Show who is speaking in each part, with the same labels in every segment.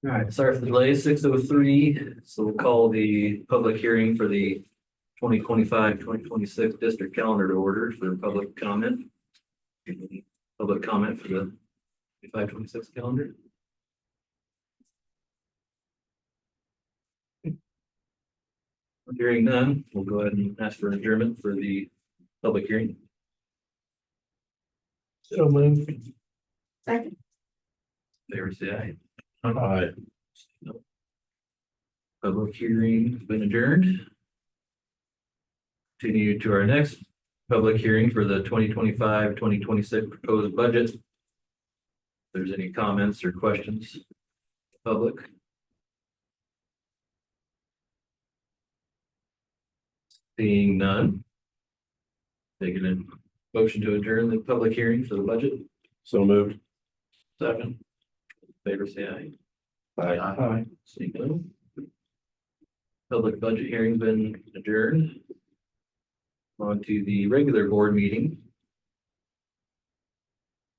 Speaker 1: All right, sorry for the delay, 6:03. So we'll call the public hearing for the 2025-2026 district calendar to order for public comment. Any public comment for the 25-26 calendar? Hearing none, we'll go ahead and ask for adjournment for the public hearing.
Speaker 2: So moved.
Speaker 3: Second.
Speaker 1: Favor say aye.
Speaker 2: Aye.
Speaker 1: Public hearing has been adjourned. Continue to our next public hearing for the 2025-2026 proposed budget. If there's any comments or questions, public. Seeing none. Taking a motion to adjourn the public hearing for the budget.
Speaker 2: So moved.
Speaker 1: Second. Favor say aye.
Speaker 2: Aye.
Speaker 1: Seeing none. Public budget hearing's been adjourned. On to the regular board meeting.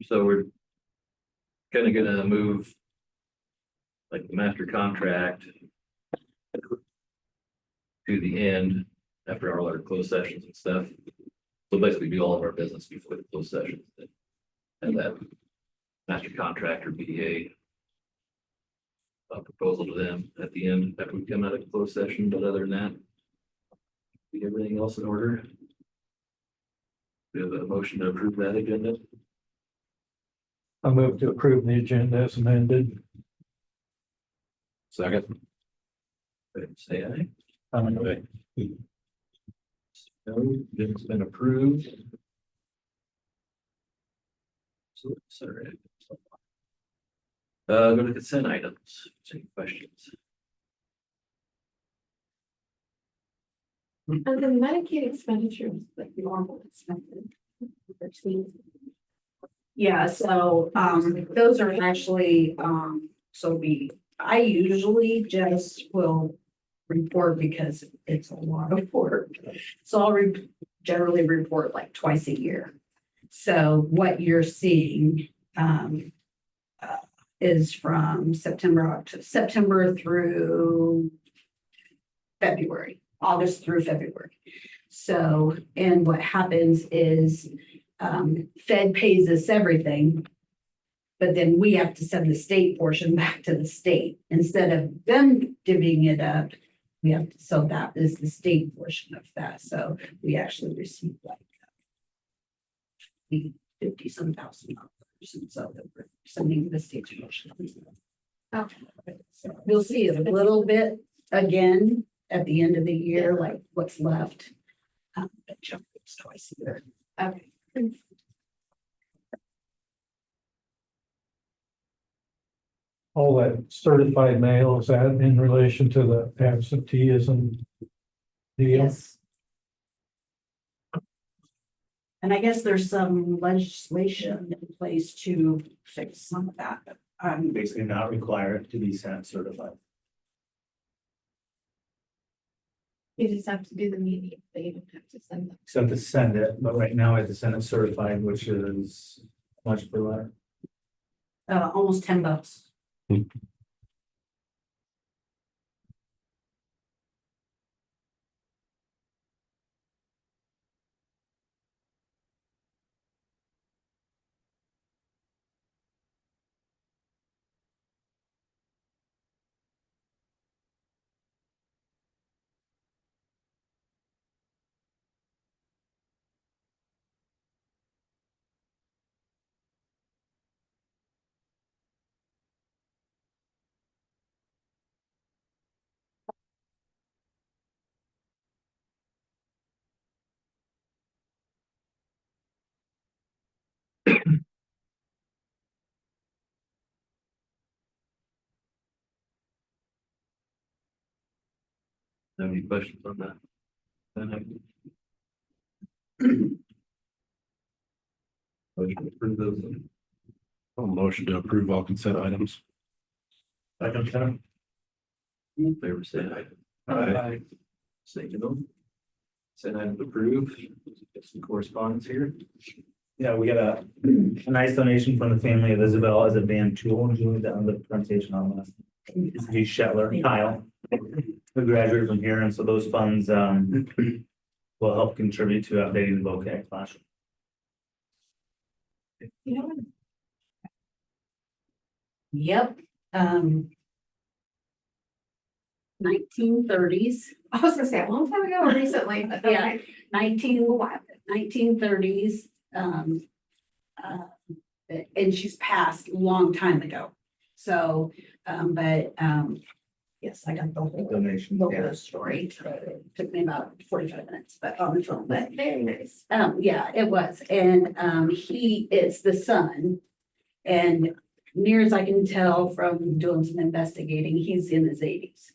Speaker 1: So we're kind of gonna move like the master contract to the end after all our closed sessions and stuff. So basically do all of our business before the closed sessions. And that master contract or BDA proposal to them at the end after we come out of closed session, but other than that, be everything else in order. We have a motion to approve that agenda.
Speaker 2: I move to approve the agenda as amended. Second.
Speaker 1: Say aye.
Speaker 2: Aye.
Speaker 1: No, it's been approved. So, sorry. Go to consent items. Any questions?
Speaker 3: And the Medicaid expenditures, like normal expected.
Speaker 4: Yeah, so those are actually I usually just will report because it's a lot of work. So I'll generally report like twice a year. So what you're seeing is from September through February, August through February. So, and what happens is Fed pays us everything, but then we have to send the state portion back to the state. Instead of them divvying it up, we have to, so that is the state portion of that. So we actually receive like 50-some thousand dollars. And so that we're sending the state's portion.
Speaker 3: Okay.
Speaker 4: So you'll see a little bit again at the end of the year, like what's left. But jump it's twice a year.
Speaker 3: Okay.
Speaker 2: All that certified mail, is that in relation to the absenteeism deal?
Speaker 4: Yes. And I guess there's some legislation in place to fix some of that.
Speaker 5: Basically not required to be sent certified.
Speaker 3: You just have to do the meeting, but you don't have to send them.
Speaker 5: Except to send it, but right now I have to send it certified, which is much per letter.
Speaker 4: Almost $10.
Speaker 1: Have any questions on that? Motion to approve those.
Speaker 2: Motion to approve all consent items.
Speaker 1: Second. Favor say aye.
Speaker 2: Aye.
Speaker 1: Say no. Consent item approved. Get some correspondence here.
Speaker 5: Yeah, we got a nice donation from the family of Isabel as a band tool, and doing the pronunciation on that. D. Shetler, Kyle, who graduated from here, and so those funds will help contribute to updating the vocab classroom.
Speaker 3: You know,
Speaker 4: Yep. 1930s.
Speaker 3: I was gonna say a long time ago or recently. but
Speaker 4: Yeah.
Speaker 3: okay.
Speaker 4: 1930s. And she's passed a long time ago. So, yes, I got the whole
Speaker 5: Donation.
Speaker 4: whole story. It took me about 45 minutes, but on the phone, but
Speaker 3: Very nice.
Speaker 4: yeah, it was. And he is the son. And near as I can tell from doing some investigating, he's in his 80s.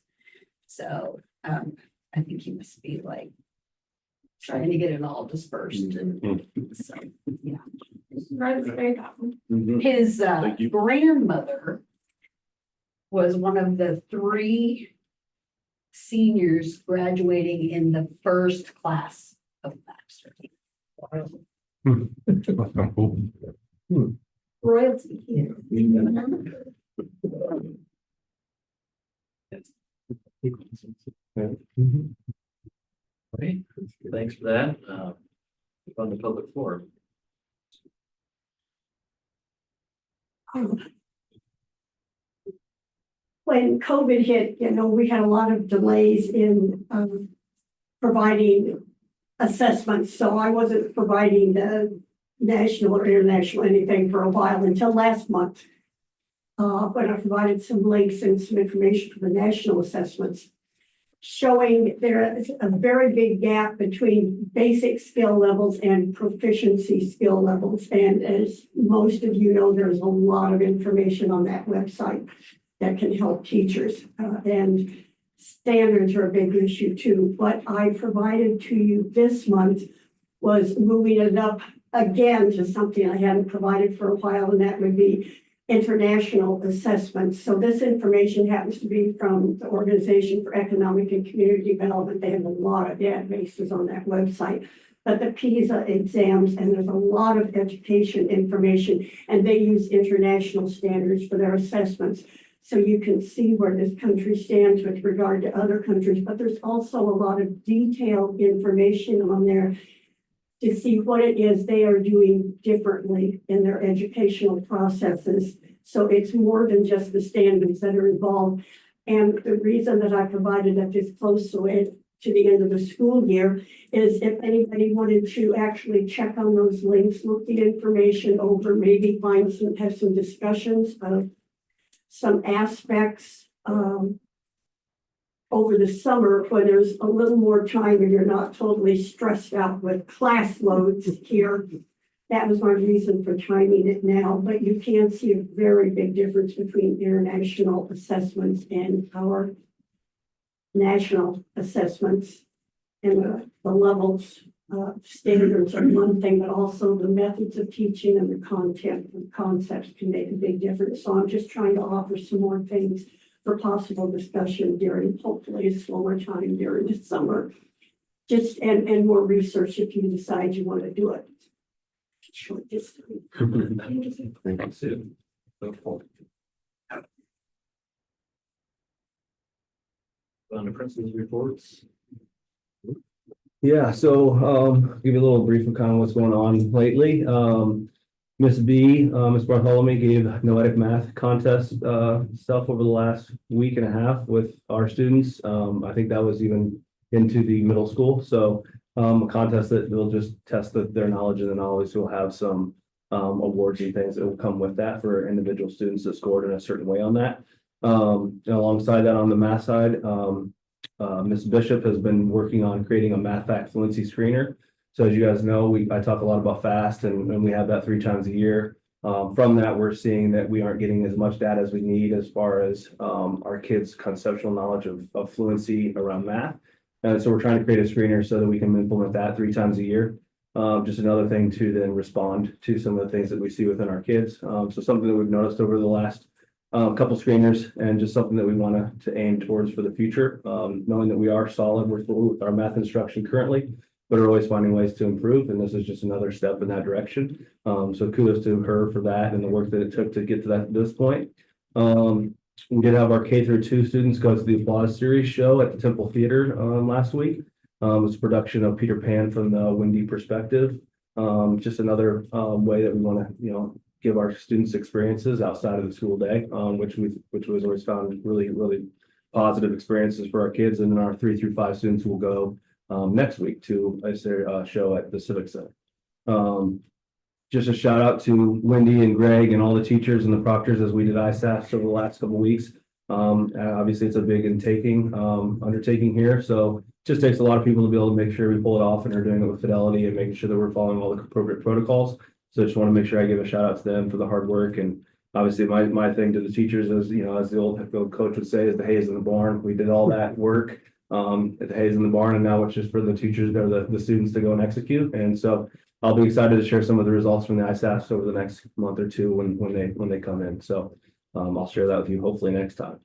Speaker 4: So I think he must be like trying to get it all dispersed. And so, yeah.
Speaker 3: Right, it's very thoughtful.
Speaker 4: His
Speaker 1: Thank you.
Speaker 4: grandmother was one of the 3 seniors graduating in the first class of master.
Speaker 3: Royalty here.
Speaker 1: Okay, thanks for that. On the public forum.
Speaker 6: When COVID hit, we had a lot of delays in providing assessments. So I wasn't providing the national or international anything for a while until last month. When I provided some links and some information for the national assessments, showing there is a very big gap between basic skill levels and proficiency skill levels. And as most of you know, there's a lot of information on that website that can help teachers. And standards are a big issue too. What I provided to you this month was moving it up again to something I hadn't provided for a while, and that would be international assessments. So this information happens to be from the Organization for Economic and Community Development. They have a lot of databases on that website. But the PISA exams, and there's a lot of education information, and they use international standards for their assessments. So you can see where this country stands with regard to other countries, but there's also a lot of detailed information on there to see what it is they are doing differently in their educational processes. So it's more than just the standards that are involved. And the reason that I provided it this close to the end of the school year is if anybody wanted to actually check on those links, look the information over, maybe have some discussions of some aspects over the summer when there's a little more time and you're not totally stressed out with class loads here. That was my reason for timing it now, but you can see a very big difference between international assessments and our national assessments. And the levels, standards are one thing, but also the methods of teaching and the content and concepts can make a big difference. So I'm just trying to offer some more things for possible discussion during hopefully a slower time during the summer. Just and more research if you decide you want to do it. Short this time.
Speaker 1: Thank you, Sue. Look forward. On the principal's reports.
Speaker 7: Yeah, so give you a little brief of kind of what's going on lately. Miss Miss Bartholomew gave noetic math contest stuff over the last week and a half with our students. I think that was even into the middle school. So a contest that will just test their knowledge, and then always will have some awards and things that will come with that for individual students that scored in a certain way on that. Alongside that, on the math side, Ms. Bishop has been working on creating a math fact fluency screener. So as you guys know, I talk a lot about FAST, and we have that 3 times a year. From that, we're seeing that we aren't getting as much data as we need as far as our kids' conceptual knowledge of fluency around math. And so we're trying to create a screener so that we can implement that 3 times a year. Just another thing to then respond to some of the things that we see within our kids. So something that we've noticed over the last couple screeners, and just something that we want to aim towards for the future, knowing that we are solid with our math instruction currently, but are always finding ways to improve. And this is just another step in that direction. So kudos to her for that and the work that it took to get to this point. we did have our K through 2 students go to the Applause Series show at the Temple Theater last week. It's a production of Peter Pan from the Windy perspective. Just another way that we want to, give our students experiences outside of the school day, which was always found really positive experiences for our kids. And then our 3 through 5 students will go next week to a show at the Civic Center. Just a shout out to Wendy and Greg and all the teachers and the proctors as we did ISAFs over the last couple of weeks. Obviously it's a big undertaking here, so it just takes a lot of people to be able to make sure we pull it off and are doing it with fidelity and making sure that we're following all the appropriate protocols. So I just want to make sure I give a shout out to them for the hard work. And obviously my thing to the teachers is, as the old coach would say, is the hay is in the barn. We did all that work at the hay is in the barn, and now it's just for the teachers or the students to go and execute. And so I'll be excited to share some of the results from the ISAFs over the next month or two when they come in. So I'll share that with you hopefully next time.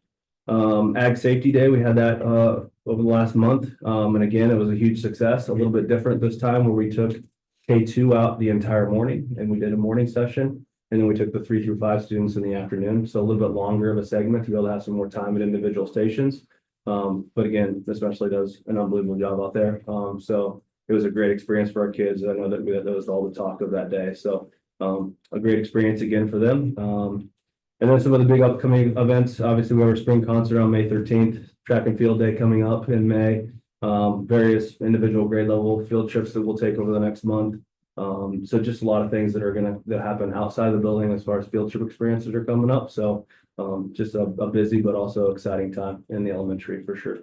Speaker 7: Ag Safety Day, we had that over the last month. And again, it was a huge success, a little bit different this time where we took K2 out the entire morning and we did a morning session. And then we took the 3 through 5 students in the afternoon. So a little bit longer of a segment to be able to have some more time at individual stations. But again, especially does an unbelievable job out there. So it was a great experience for our kids. I know that was all the talk of that day. So a great experience again for them. And then some of the big upcoming events, obviously we have our spring concert on May 13th, track and field day coming up in May, various individual grade level field trips that we'll take over the next month. So just a lot of things that are that happen outside the building as far as field trip experiences are coming up. So just a busy but also exciting time in the elementary for sure.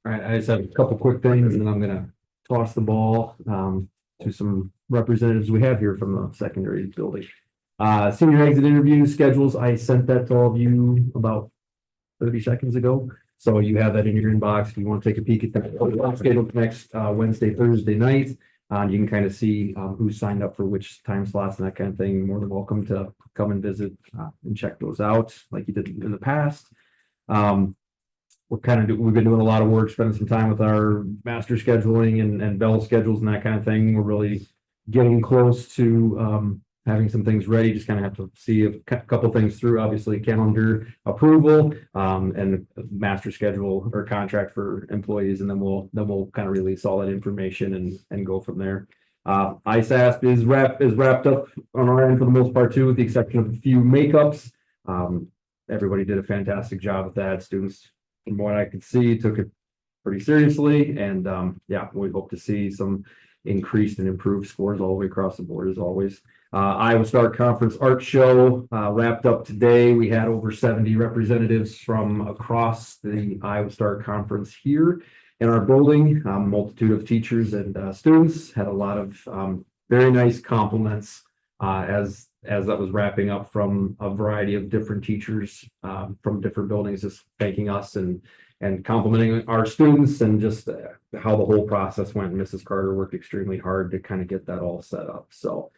Speaker 8: All right, I just have a couple quick things and then I'm gonna toss the ball to some representatives we have here from the secondary building. Senior exit interview schedules, I sent that to all of you about 30 seconds ago. So you have that in your inbox. If you want to take a peek at that, scheduled next Wednesday, Thursday night. You can kind of see who signed up for which time slots and that kind of thing. More than welcome to come and visit and check those out like you did in the past. We've been doing a lot of work, spending some time with our master scheduling and bell schedules and that kind of thing. We're really getting close to having some things ready. Just kind of have to see a couple things through, obviously calendar approval and master schedule or contract for employees, and then we'll kind of release all that information and go from there. ISASP is wrapped up on our end for the most part too, with the exception of a few makeups. Everybody did a fantastic job with that. Students, from what I could see, took it pretty seriously, and yeah, we hope to see some increased and improved scores all the way across the board as always. Iowa Star Conference Art Show wrapped up today. We had over 70 representatives from across the Iowa Star Conference here in our building. Multitude of teachers and students had a lot of very nice compliments as that was wrapping up from a variety of different teachers from different buildings, just thanking us and complimenting our students and just how the whole process went. Mrs. Carter worked extremely hard to kind of get that all set up. So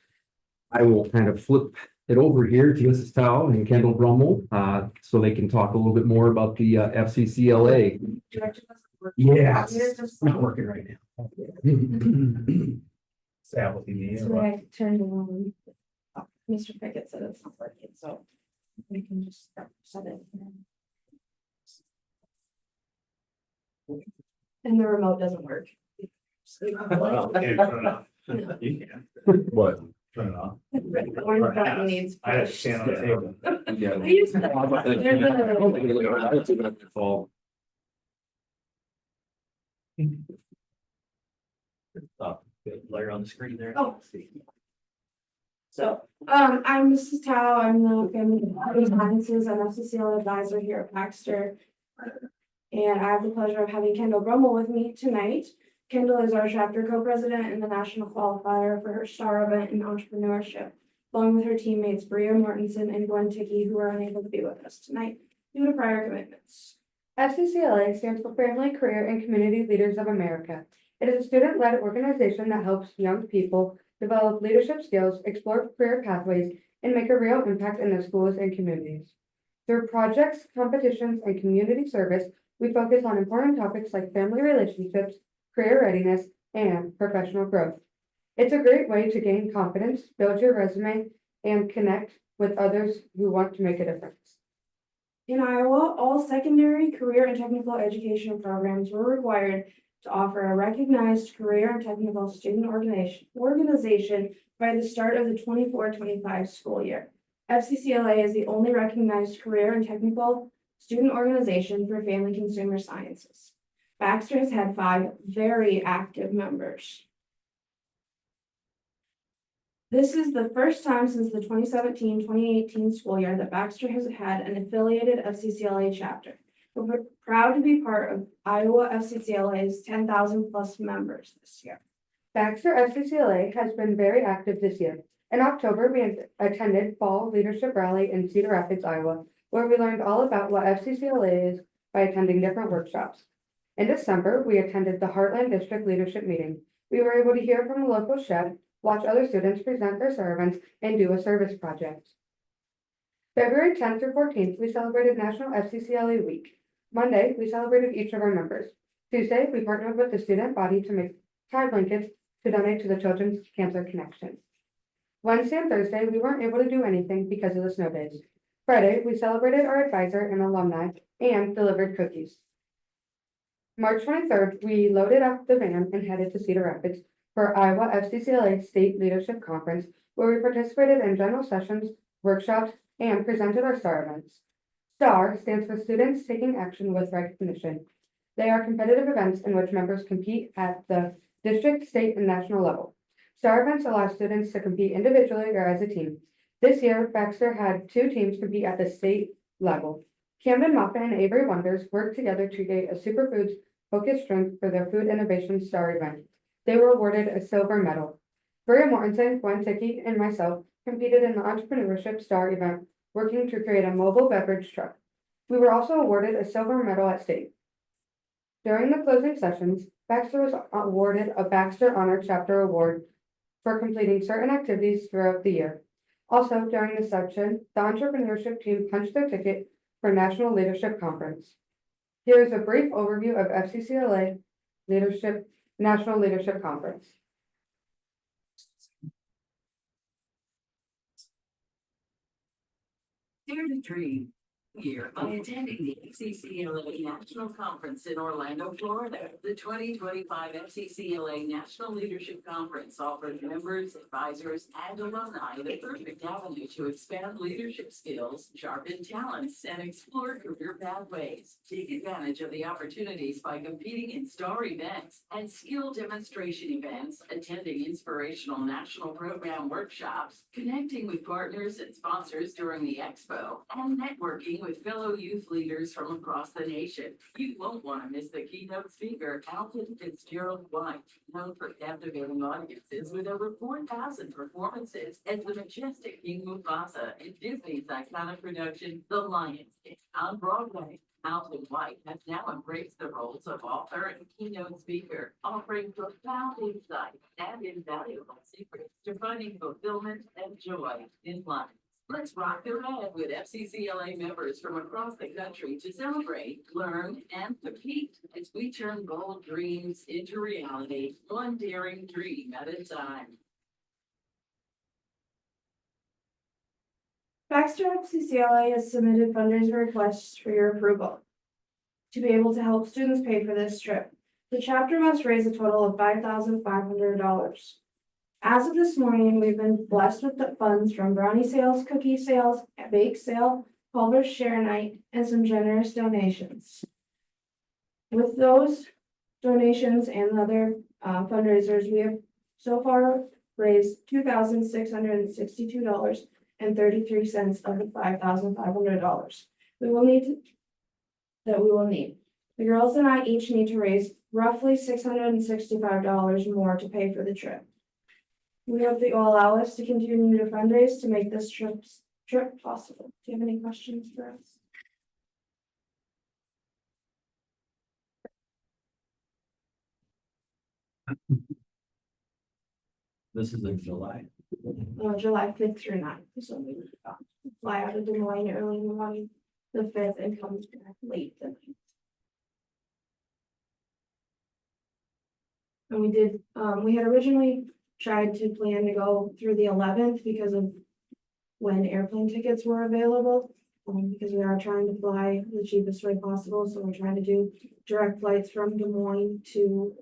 Speaker 8: I will kind of flip it over here to Mrs. Tao and Kendall Brummel so they can talk a little bit more about the FCCLA. Yeah, it's not working right now.
Speaker 5: Sabbath evening.
Speaker 3: So I turned around. Mr. Pickett said it's not working, so we can just set it. And the remote doesn't work.
Speaker 5: Well, okay, turn it off. You can.
Speaker 7: What?
Speaker 5: Turn it off.
Speaker 3: The orange button needs.
Speaker 5: I had to stand on the table.
Speaker 7: Yeah.
Speaker 3: I used to-
Speaker 7: Fall.
Speaker 1: Layer on the screen there.
Speaker 3: Oh. So, I'm Mrs. Tao, I'm the Family Sciences and FCCL advisor here at Baxter. And I have the pleasure of having Kendall Brummel with me tonight. Kendall is our chapter co-president and the national qualifier for her STAR event in entrepreneurship, along with her teammates Bria Mortensen and Gwen Tickey, who are unable to be with us tonight due to prior commitments. FCCLA stands for Family, Career, and Community Leaders of America. It is a student-led organization that helps young people develop leadership skills, explore career pathways, and make a real impact in their schools and communities. Through projects, competitions, and community service, we focus on important topics like family relationships, career readiness, and professional growth. It's a great way to gain confidence, build your resume, and connect
Speaker 9: with others who want to make a difference.
Speaker 3: In Iowa, all secondary, career, and technical education programs were required to offer a recognized career and technical student organization by the start of the 24-25 school year. FCCLA is the only recognized career and technical student organization for family consumer sciences. Baxter has had 5 very active members. This is the first time since the 2017-2018 school year that Baxter has had an affiliated FCCLA chapter. We're proud to be part of Iowa FCCLA's 10,000 plus members this year.
Speaker 9: Baxter FCCLA has been very active this year. In October, we attended Fall Leadership Rally in Cedar Rapids, Iowa, where we learned all about what FCCLA is by attending different workshops. In December, we attended the Heartland District Leadership Meeting. We were able to hear from a local chef, watch other students present their servants, and do a service project. February 10th through 14th, we celebrated National FCCLA Week. Monday, we celebrated each of our members. Tuesday, we partnered with the student body to make tie blankets to donate to the Children's Cancer Connection. Wednesday and Thursday, we weren't able to do anything because of the snow days. Friday, we celebrated our advisor and alumni and delivered cookies. March 23rd, we loaded up the van and headed to Cedar Rapids for Iowa FCCLA State Leadership Conference, where we participated in general sessions, workshops, and presented our STAR events. STAR stands for Students Taking Action with Recognition. They are competitive events in which members compete at the district, state, and national level. STAR events allow students to compete individually or as a team. This year, Baxter had 2 teams compete at the state level. Camden Moffat and Avery Wonders worked together to create a superfoods focused drink for their Food Innovation STAR event. They were awarded a silver medal. Bria Mortensen, Gwen Tickey, and myself competed in the Entrepreneurship STAR event, working to create a mobile beverage truck. We were also awarded a silver medal at state. During the closing sessions, Baxter was awarded a Baxter Honor Chapter Award for completing certain activities throughout the year. Also, during the section, the entrepreneurship team punched their ticket for National Leadership Conference. Here is a brief overview of FCCLA National Leadership Conference.
Speaker 10: Dare to dream year by attending the FCCLA National Conference in Orlando, Florida. The 2025 FCCLA National Leadership Conference offers members, advisors, and alumni the perfect avenue to expand leadership skills, sharpen talents, and explore career pathways. Take advantage of the opportunities by competing in STAR events and skill demonstration events, attending inspirational national program workshops, connecting with partners and sponsors during the expo, and networking with fellow youth leaders from across the nation. You won't want to miss the keynote speaker, Alfred Fitzgerald White, known for captivating audiences with over 4,000 performances as the majestic King Mufasa in Disney's iconic production, The Lion King, on Broadway. Alfred White has now embraced the roles of author and keynote speaker, offering profound insight and invaluable secrets to finding fulfillment and joy in life. Let's rock the red with FCCLA members from across the country to celebrate, learn, and compete as we turn bold dreams into reality, one daring dream at a time.
Speaker 3: Baxter FCCLA has submitted fundraiser requests for your approval to be able to help students pay for this trip. The chapter must raise a total of $5,500. As of this morning, we've been blessed with the funds from brownie sales, cookie sales, bake sale, Culver's Share Night, and some generous donations. With those donations and other fundraisers, we have so far raised $2,662.33 of the $5,500 we will need. The girls and I each need to raise roughly $665 more to pay for the trip. We hope that you will allow us to continue to fundraise to make this trip possible. Do you have any questions for us?
Speaker 1: This is in July.
Speaker 3: July 5th through 9th. So we fly out of Des Moines early in the morning, the 5th, and come back late the 9th. And we did, we had originally tried to plan to go through the 11th because of when airplane tickets were available. Because we are trying to fly the cheapest way possible, so we're trying to do direct flights from Des Moines to,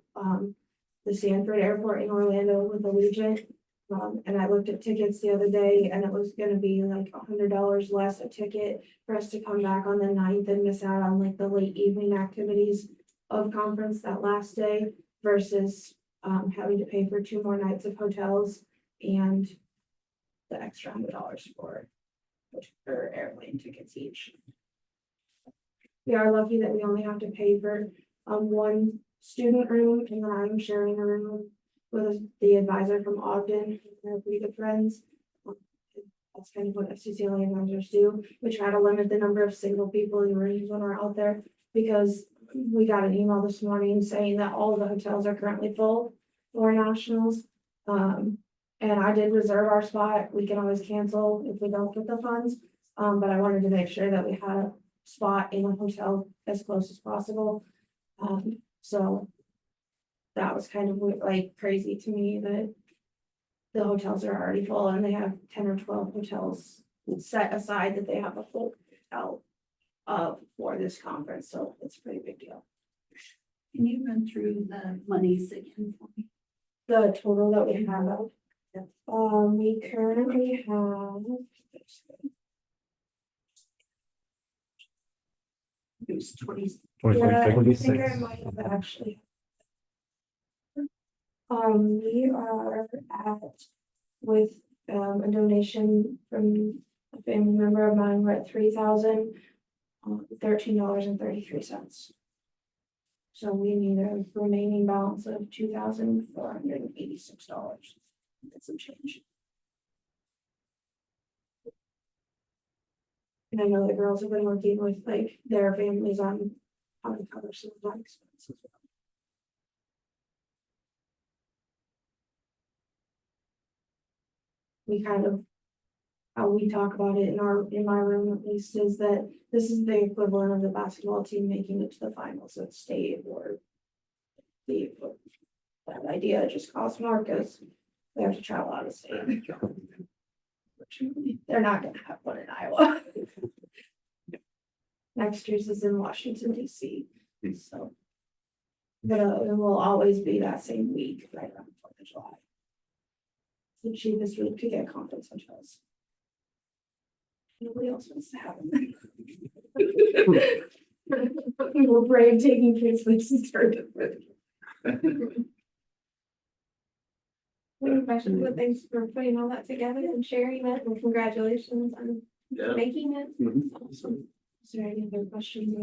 Speaker 3: the Sanford Airport in Orlando with Allegiant. And I looked at tickets the other day and it was gonna be like $100 less a ticket for us to come back on the 9th and miss out on like the late evening activities of conference that last day versus, having to pay for 2 more nights of hotels and the extra $100 for airplane tickets each. We are lucky that we only have to pay for, 1 student room, and then I'm sharing a room with the advisor from Ogden. They're pretty good friends. That's kind of what FCCLA advisors do. We try to limit the number of single people in rooms when we're out there, because we got an email this morning saying that all of the hotels are currently full for nationals. And I did reserve our spot. We can always cancel if we don't get the funds. But I wanted to make sure that we had a spot in a hotel as close as possible. So that was kind of like crazy to me that the hotels are already full and they have 10 or 12 hotels set aside that they have a full hotel for this conference. So it's a pretty big deal.
Speaker 4: Can you run through the monies again for me?
Speaker 3: The total that we have, we currently have.
Speaker 4: It was 20.
Speaker 3: Yeah, I think I might have actually. We are at, with, a donation from a family member of mine, we're at $13.33. So we need a remaining balance of $2,486. That's some change. And I know the girls have been working with like their families on how to cover some of that expenses. We kind of, how we talk about it in my room at least, is that this is the equivalent of the basketball team making it to the finals at state or that idea just costs more because they have to travel out of state. Unfortunately, they're not gonna have one in Iowa. Next year's is in Washington DC, so. But it will always be that same week, right around 4th of July. The cheapest week to get conference hotels. Nobody else wants to have them. We were brave taking kids with and started with. Any questions, but thanks for putting all that together and sharing it, and congratulations on making it. Awesome. Is there any other questions?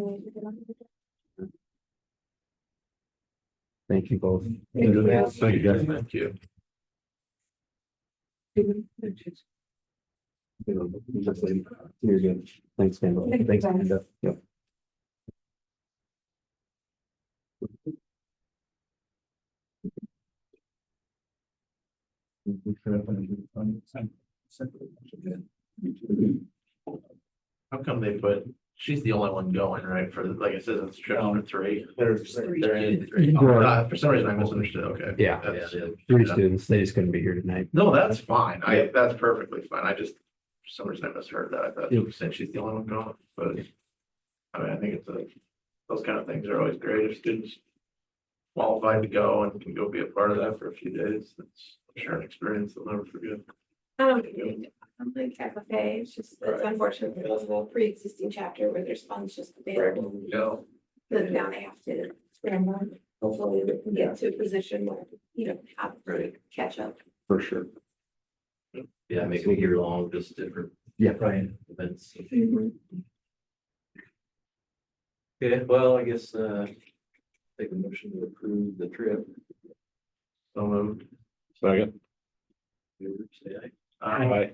Speaker 8: Thank you both.
Speaker 3: Thank you.
Speaker 8: Thank you, guys. Thank you. You're good. Thanks, Kendall.
Speaker 3: Thank you,
Speaker 8: Thanks,
Speaker 3: guys.
Speaker 8: Amanda. Yep.
Speaker 11: How come they put, she's the only one going, right, for, like it says, it's trip for 3.
Speaker 5: There's
Speaker 11: They're in 3. For some reason I misunderstood, okay.
Speaker 8: Yeah.
Speaker 11: That's-
Speaker 1: Yeah,
Speaker 8: 3 students, they just couldn't be here tonight.
Speaker 11: No, that's fine, that's perfectly fine, I just, for some reason I misheard that, I thought you said she's the only one going, but. I mean, I think it's those kind of things are always great if students qualified to go and can go be a part of that for a few days, that's, I'm sure, an experience they'll never forget.
Speaker 3: I don't think FFA, it's just, it's
Speaker 11: Right.
Speaker 3: unfortunate for those of a pre-existing chapter where there's funds just available.
Speaker 11: Yeah.
Speaker 3: But now they have to scramble. Hopefully we can get to a position where you don't have to catch up.
Speaker 8: For sure.
Speaker 1: Yeah, make it a year long, just different
Speaker 8: Yeah.
Speaker 1: events. Okay, well, I guess, take a motion to approve the trip.
Speaker 11: So moved.
Speaker 8: Second.
Speaker 1: Favor, say aye.
Speaker 8: Aye.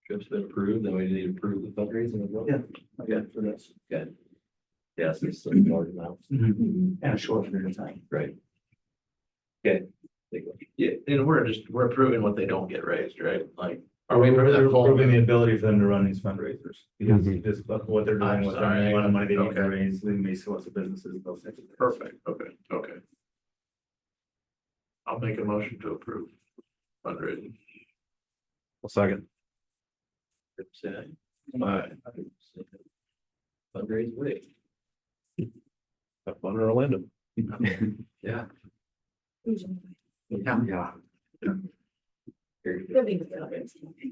Speaker 1: Trip's been approved, then we need to approve the fundraising as well.
Speaker 5: Yeah.
Speaker 1: Okay, for this, good. Yes, it's a large amount,
Speaker 5: And a short period of time.
Speaker 1: right? Okay. Take one.
Speaker 11: Yeah, and we're approving what they don't get raised, right? Like, are we approving
Speaker 5: We're
Speaker 11: that full?
Speaker 5: improving the ability for them to run these fundraisers. Because
Speaker 8: Mhm.
Speaker 5: just what they're doing
Speaker 11: I'm
Speaker 5: with
Speaker 11: sorry,
Speaker 5: the amount of money they need to
Speaker 11: okay.
Speaker 5: raise, they may see lots of businesses, those things.
Speaker 11: Perfect, okay. I'll make a motion to approve fundraising.
Speaker 8: Second.
Speaker 1: Fundraise away.
Speaker 8: Have fun in Orlando.
Speaker 1: Yeah.
Speaker 11: Yeah.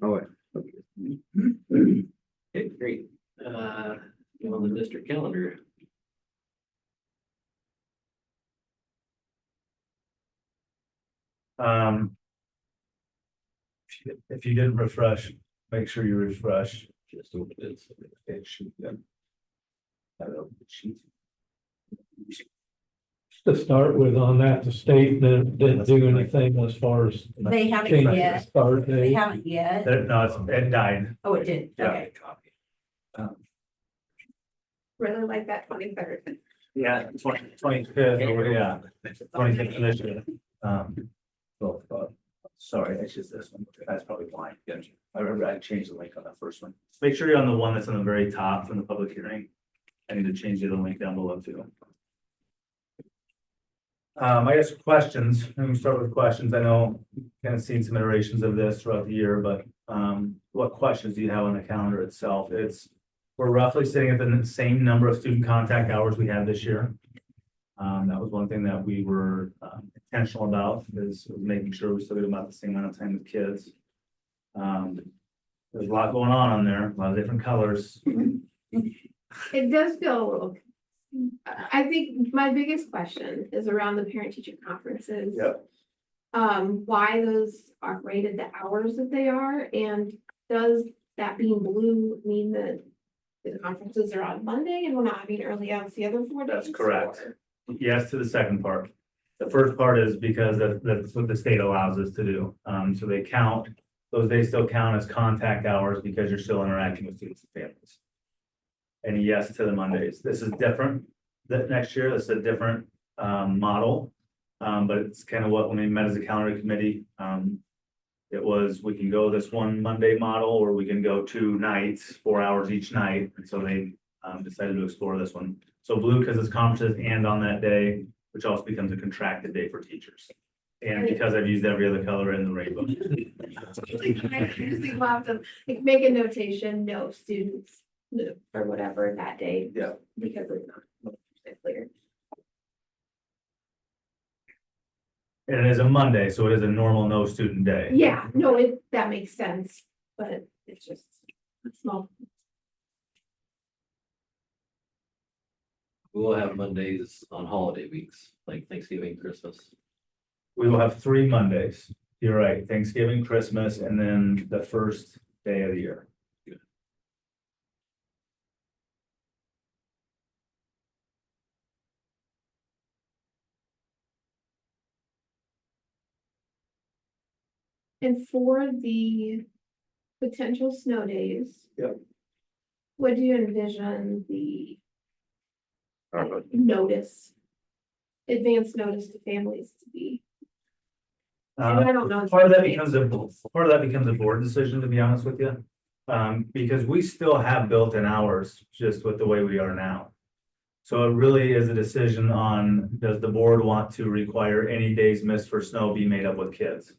Speaker 8: Oh,
Speaker 1: Okay, great. On the district calendar.
Speaker 5: Um. If you didn't refresh, make sure you refresh.
Speaker 1: Just open it.
Speaker 5: It should be. I don't know, the sheet.
Speaker 2: To start with on that, the state didn't do anything as far as
Speaker 4: They haven't
Speaker 2: changing the
Speaker 4: yet.
Speaker 2: start
Speaker 4: They
Speaker 2: date.
Speaker 4: haven't yet.
Speaker 5: No, it died.
Speaker 4: Oh, it did.
Speaker 5: Yeah.
Speaker 4: Okay.
Speaker 3: Really like that 23rd.
Speaker 5: Yeah, 25th, yeah, 25th initiative. Well, sorry, it's just this one, that's probably why. I remember I changed the link on that first one. Make sure you're on the one that's on the very top from the public hearing. I need to change the other link down below too. I guess questions, let me start with questions. I know kind of seen some iterations of this throughout the year, but what questions do you have on the calendar itself? We're roughly sitting at the same number of student contact hours we had this year. That was one thing that we were intentional about, is making sure we still get about the same amount of time with kids. There's a lot going on there, a lot of different colors.
Speaker 3: It does feel a little. I think my biggest question is around the parent teacher conferences.
Speaker 5: Yep.
Speaker 3: Why those are rated the hours that they are, and does that being blue mean that the conferences are on Monday and we're not having early outs the other 4 days?
Speaker 5: That's correct.
Speaker 3: or-
Speaker 5: Yes to the second part. The first part is because that's what the state allows us to do. So they count, those days still count as contact hours because you're still interacting with students and families. And yes to the Mondays. This is different. That next year, this is a different model. But it's kind of what, when we met as a calendar committee, it was, we can go this one Monday model, or we can go 2 nights, 4 hours each night. And so they decided to explore this one. So blue because it's conferences and on that day, which also becomes a contracted day for teachers. And because I've used every other color in the rainbow.
Speaker 3: I usually will have to like, make a notation, no students or whatever that day.
Speaker 5: Yeah.
Speaker 3: Because it's not clear.
Speaker 5: And it is a Monday, so it is a normal no student day.
Speaker 3: Yeah, no, that makes sense, but it's just a small.
Speaker 1: We'll have Mondays on holiday weeks, like Thanksgiving, Christmas.
Speaker 5: We will have 3 Mondays. You're right, Thanksgiving, Christmas, and then the first day of the year.
Speaker 3: And for the potential snow days.
Speaker 5: Yep.
Speaker 3: What do you envision the notice? Advance notice to families to be? And I don't know.
Speaker 5: Part of that becomes a board decision, to be honest with you. Because we still have built-in hours, just with the way we are now. So it really is a decision on, does the board want to require any days missed for snow be made up with kids?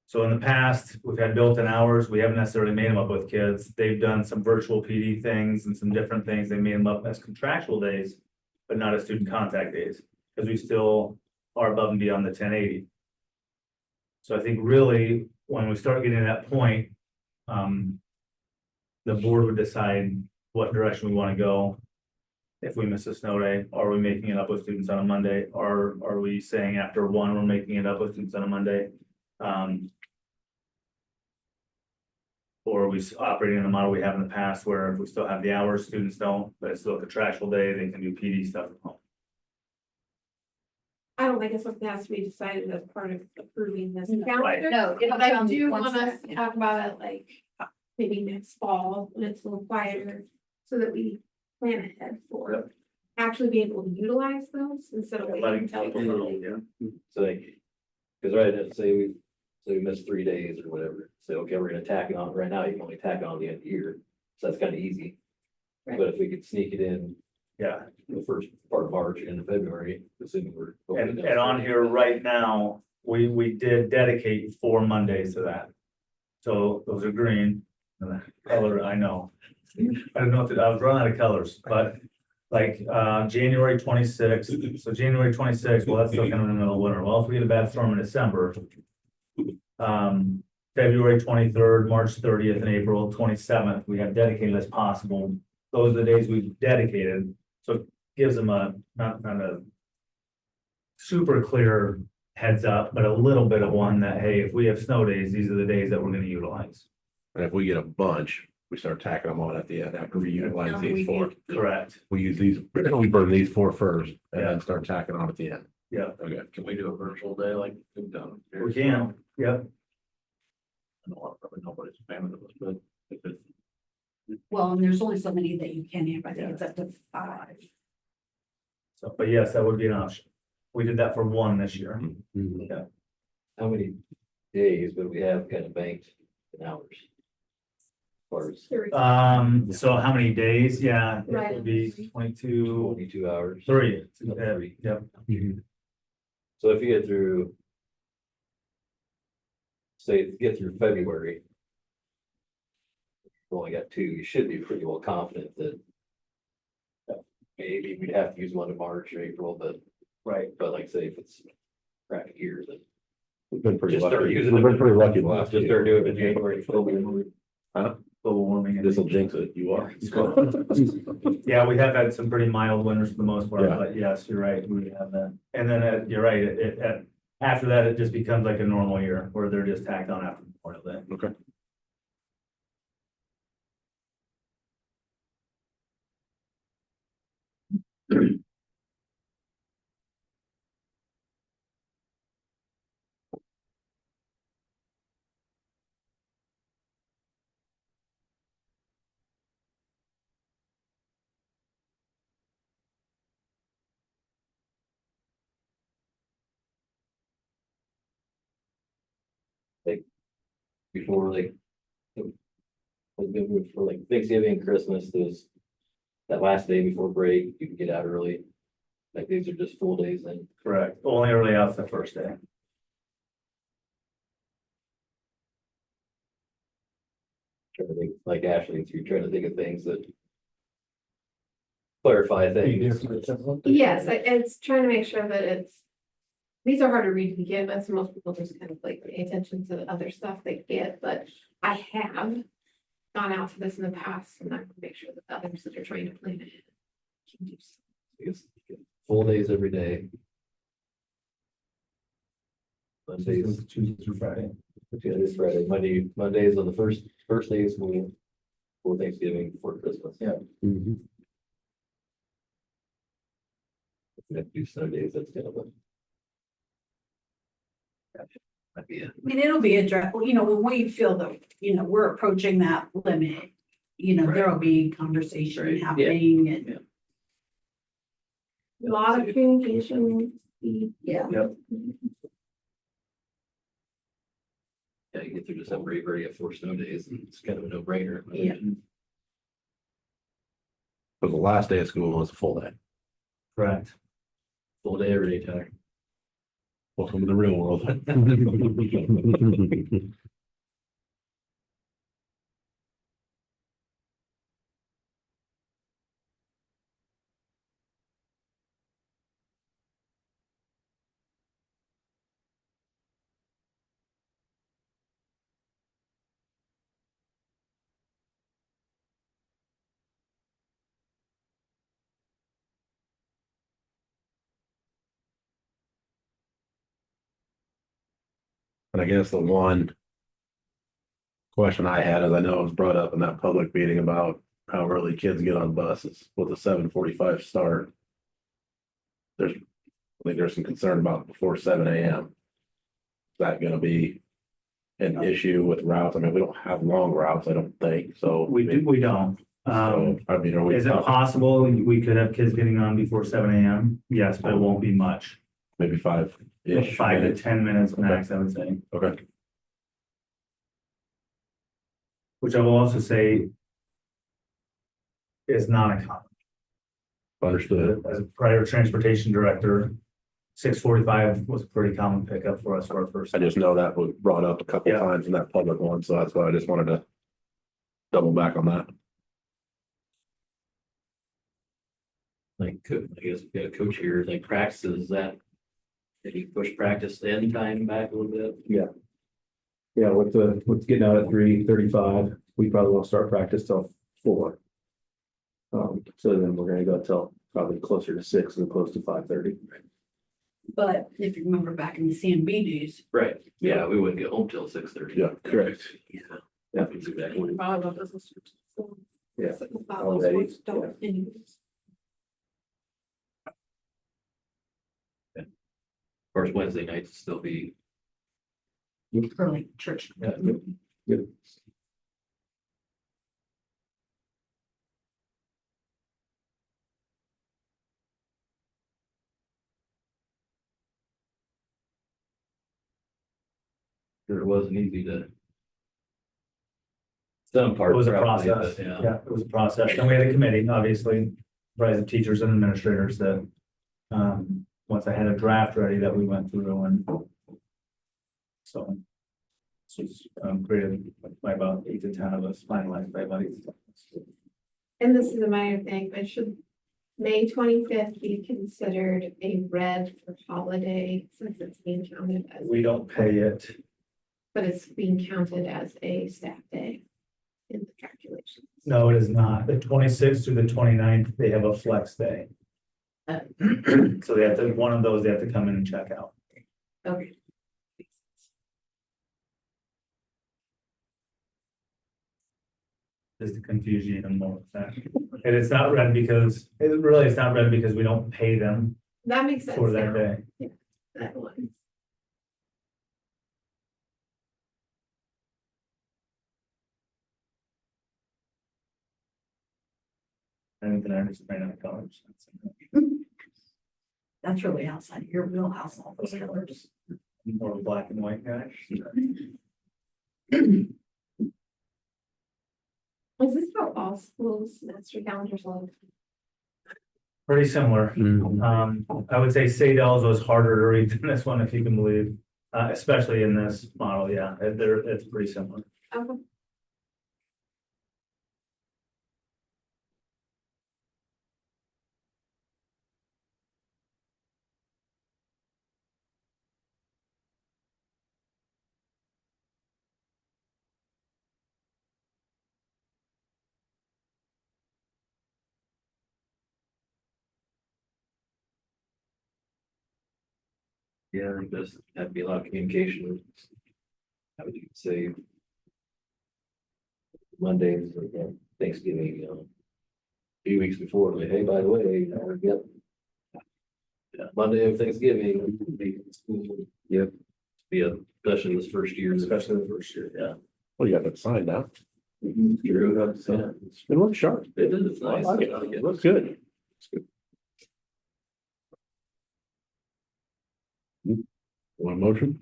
Speaker 5: So in the past, we've had built-in hours. We haven't necessarily made them up with kids. They've done some virtual PD things and some different things. They made them up as contractual days, but not as student contact days, because we still are above and beyond the 1080. So I think really, when we start getting to that point, the board would decide what direction we want to go. If we miss a snow day, are we making it up with students on a Monday? Or are we saying after 1, we're making it up with students on a Monday? Or are we operating in the model we have in the past where we still have the hours, students don't, but it's still a contractual day, they can do PD stuff at home.
Speaker 3: I don't think it's something that has to be decided as part of approving this
Speaker 4: Right.
Speaker 3: calendar.
Speaker 4: No, it'll
Speaker 3: But I
Speaker 4: come
Speaker 3: do
Speaker 4: once
Speaker 3: want us
Speaker 4: the-
Speaker 3: to talk about it like maybe next fall when it's a little quieter, so that we plan ahead for
Speaker 5: Yep.
Speaker 3: actually being able to utilize those instead of waiting
Speaker 5: Letting
Speaker 3: until.
Speaker 5: people know, yeah.
Speaker 1: So like, because right, say we missed 3 days or whatever, say, okay, we're gonna tack it on, right now you can only tack it on the end of the year, so that's kind of easy.
Speaker 3: Right.
Speaker 1: But if we could sneak it in
Speaker 5: Yeah,
Speaker 1: the first part of March and February, assuming we're.
Speaker 5: and on here right now, we did dedicate 4 Mondays to that. So those are green, Color, I know. I don't know, I was running out of colors, but like, January 26th, so January 26th, well, that's still kind of in the middle of winter. Well, if we get a bad storm in December. February 23rd, March 30th, and April 27th, we have dedicated as possible. Those are the days we've dedicated, so it gives them a, not a super clear heads up, but a little bit of one that, hey, if we have snow days, these are the days that we're gonna utilize.
Speaker 12: And if we get a bunch, we start tacking them on at the end after we utilize
Speaker 4: Yeah,
Speaker 12: these
Speaker 4: we
Speaker 12: four.
Speaker 4: do.
Speaker 5: Correct.
Speaker 12: We use these, we burn these four first and
Speaker 5: Yeah.
Speaker 12: then start tacking on at the end.
Speaker 5: Yeah,
Speaker 12: Okay.
Speaker 1: Can we do a virtual day like we've done?
Speaker 5: we can, yep.
Speaker 1: I know probably nobody's a fan of this, but if it's
Speaker 4: Well, and there's only so many that you can have. I think it's up to 5.
Speaker 5: So, but yes, that would be an option. We did that for one this year.
Speaker 1: how many days would we have kind of banked in hours? As far as
Speaker 5: So how many days? Yeah, it
Speaker 3: Right.
Speaker 5: would be 22,
Speaker 1: 22 hours.
Speaker 5: 3.
Speaker 1: Yeah, 3.
Speaker 5: Yep.
Speaker 1: So if you get through, say, get through February, you only got 2, you should be pretty well confident that maybe we'd have to use one in March or April, but
Speaker 5: Right.
Speaker 1: like say if it's crack year, then
Speaker 12: We've been pretty
Speaker 1: just start
Speaker 12: lucky.
Speaker 1: using
Speaker 12: We've
Speaker 1: it.
Speaker 12: been pretty lucky the last
Speaker 1: Just
Speaker 12: few
Speaker 1: start
Speaker 12: years.
Speaker 1: doing it in January. February.
Speaker 5: Global warming.
Speaker 12: This'll jinx it. You are.
Speaker 5: Yeah, we have had some pretty mild winters for the most part,
Speaker 12: Yeah.
Speaker 5: but yes, you're right, we have that. And then, you're right, after that, it just becomes like a normal year where they're just tacked on after Memorial Day.
Speaker 12: Okay.
Speaker 1: Before like for like Thanksgiving and Christmas, those that last day before break, you can get out early. Like these are just full days then.
Speaker 5: Correct, only early out's the first day.
Speaker 1: Trying to think, like Ashley, you're trying to think of things that clarify things.
Speaker 13: Yes, it's trying to make sure that these are hard to read to begin with, so most people just kind of like pay attention to the other stuff they get, but I have gone out to this in the past and I can make sure that the others that are trying to plan it can do so.
Speaker 1: It's full days every day. Mondays,
Speaker 5: Tuesday through Friday.
Speaker 1: Tuesday, Friday, Mondays on the first day of school, for Thanksgiving, before Christmas.
Speaker 5: Yeah.
Speaker 1: If we have to do Sundays, that's kind of a. Might be
Speaker 4: I mean, it'll be addressed, when we feel that, we're approaching that limit, there'll be conversation
Speaker 1: Right.
Speaker 4: happening and.
Speaker 3: A lot of communication.
Speaker 4: Yeah.
Speaker 1: Yeah, you get through December, you've already got 4 snow days, and it's kind of a no-brainer.
Speaker 4: Yeah.
Speaker 12: But the last day of school was a full day.
Speaker 5: Correct.
Speaker 1: Full day every day, Tyler.
Speaker 12: Welcome to the real world. And I guess the one question I had is I know it was brought up in that public meeting about how early kids get on buses with a 7:45 start. I think there's some concern about before 7 a.m. Is that gonna be an issue with routes? I mean, we don't have long routes, I don't think, so.
Speaker 5: We don't.
Speaker 12: So, I mean, are we?
Speaker 5: Is it
Speaker 12: talking
Speaker 5: possible we could have kids getting on before 7 a.m.? Yes, but it won't be much.
Speaker 12: Maybe 5-ish.
Speaker 5: 5 to 10 minutes max, I would say.
Speaker 12: Okay,
Speaker 5: Which I will also say is not uncommon.
Speaker 12: understood.
Speaker 5: As a prior transportation director, 6:45 was a pretty common pickup for us for our first.
Speaker 12: I just know that was brought up a couple
Speaker 5: Yeah.
Speaker 12: times in that public one, so that's why I just wanted to double back on that.
Speaker 1: Like, I guess we got a coach here, like practices that. Did you push practice end time back a little bit?
Speaker 7: Yeah, with getting out at 3:35, we probably won't start practice till 4. So then we're gonna go till probably closer to 6 as opposed to 5:30.
Speaker 4: But if you remember back in the CMB days,
Speaker 1: Right, yeah, we wouldn't get home till 6:30.
Speaker 12: Yeah, correct.
Speaker 1: Yeah.
Speaker 7: Yeah.
Speaker 1: That's exactly what.
Speaker 6: Volleyball doesn't start till 4.
Speaker 7: Yeah.
Speaker 6: So volleyball
Speaker 7: Already,
Speaker 6: sports don't anyways.
Speaker 1: Of course, Wednesday nights still be,
Speaker 4: early church.
Speaker 7: Yep.
Speaker 1: it wasn't easy to. Some part.
Speaker 5: It was a
Speaker 1: probably,
Speaker 5: process,
Speaker 1: but,
Speaker 5: yeah, it was a process, and we had a committee, obviously, comprised of teachers and administrators that, once I had a draft ready that we went through and so this was, created by about 8 to 10 of us, finalized by about 8 to 10 of us.
Speaker 13: And this is a minor thing, but should May 25th be considered a red for holiday since it's being counted as,
Speaker 5: We don't pay it,
Speaker 13: but it's being counted as a staff day in the calculation?
Speaker 5: no, it is not, the 26th through the 29th, they have a flex day. So they have to, one of those, they have to come in and check out.
Speaker 13: Okay.
Speaker 5: Just to confuse you even more with that. And it's not red because, it's not red because we don't pay them
Speaker 13: That makes sense
Speaker 5: for that
Speaker 13: now.
Speaker 5: day.
Speaker 13: That one.
Speaker 5: And then I just ran out of colors.
Speaker 4: That's really outside of your wheelhouse, all those colors.
Speaker 5: More of a black and white guy.
Speaker 13: Is this how all schools semester calendars look?
Speaker 5: Pretty similar. I would say Sadel's was harder to read than this one, if you can believe, especially in this model, yeah, it's pretty similar.
Speaker 13: Okay.
Speaker 1: yeah, I think there's had to be a lot of communication. How would you say? Mondays, or Thanksgiving, a few weeks before, like, hey, by the way, we're getting. Yeah, Monday of Thanksgiving, be in school. Yep. Be a, especially this first year.
Speaker 5: Especially the first year, yeah.
Speaker 12: Well, you got that sign now.
Speaker 1: True, yeah.
Speaker 12: It looks sharp.
Speaker 1: It is, it's nice.
Speaker 12: I like it. It looks good. It's good. One motion?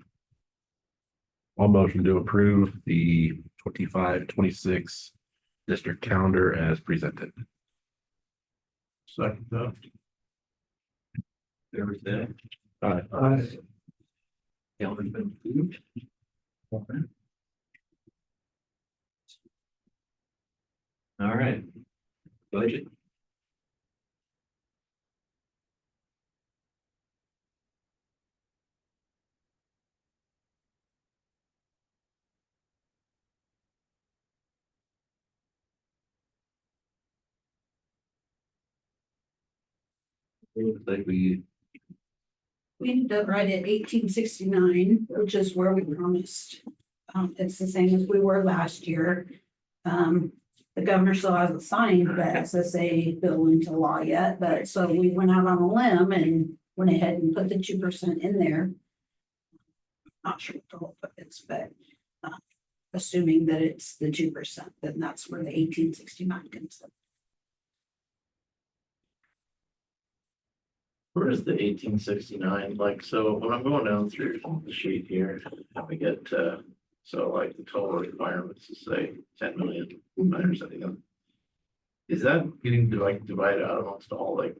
Speaker 12: I'll motion to approve the 25-26 district calendar as presented.
Speaker 1: Second, though. Everything.
Speaker 12: Aye.
Speaker 1: Calendar's been approved. Okay. All right. Budget. Looks like we,
Speaker 4: We ended up right at 1869, which is where we promised. It's the same as we were last year. The governor still hasn't signed the SSA bill into law yet, but so we went out on a limb and went ahead and put the 2% in there. Not sure what the whole put is, but assuming that it's the 2%, then that's where the 1869 comes in.
Speaker 11: Where is the 1869? Like, so when I'm going down through the sheet here, and we get, so like the total requirements is say 10 million, or something. Is that getting divided out amongst all like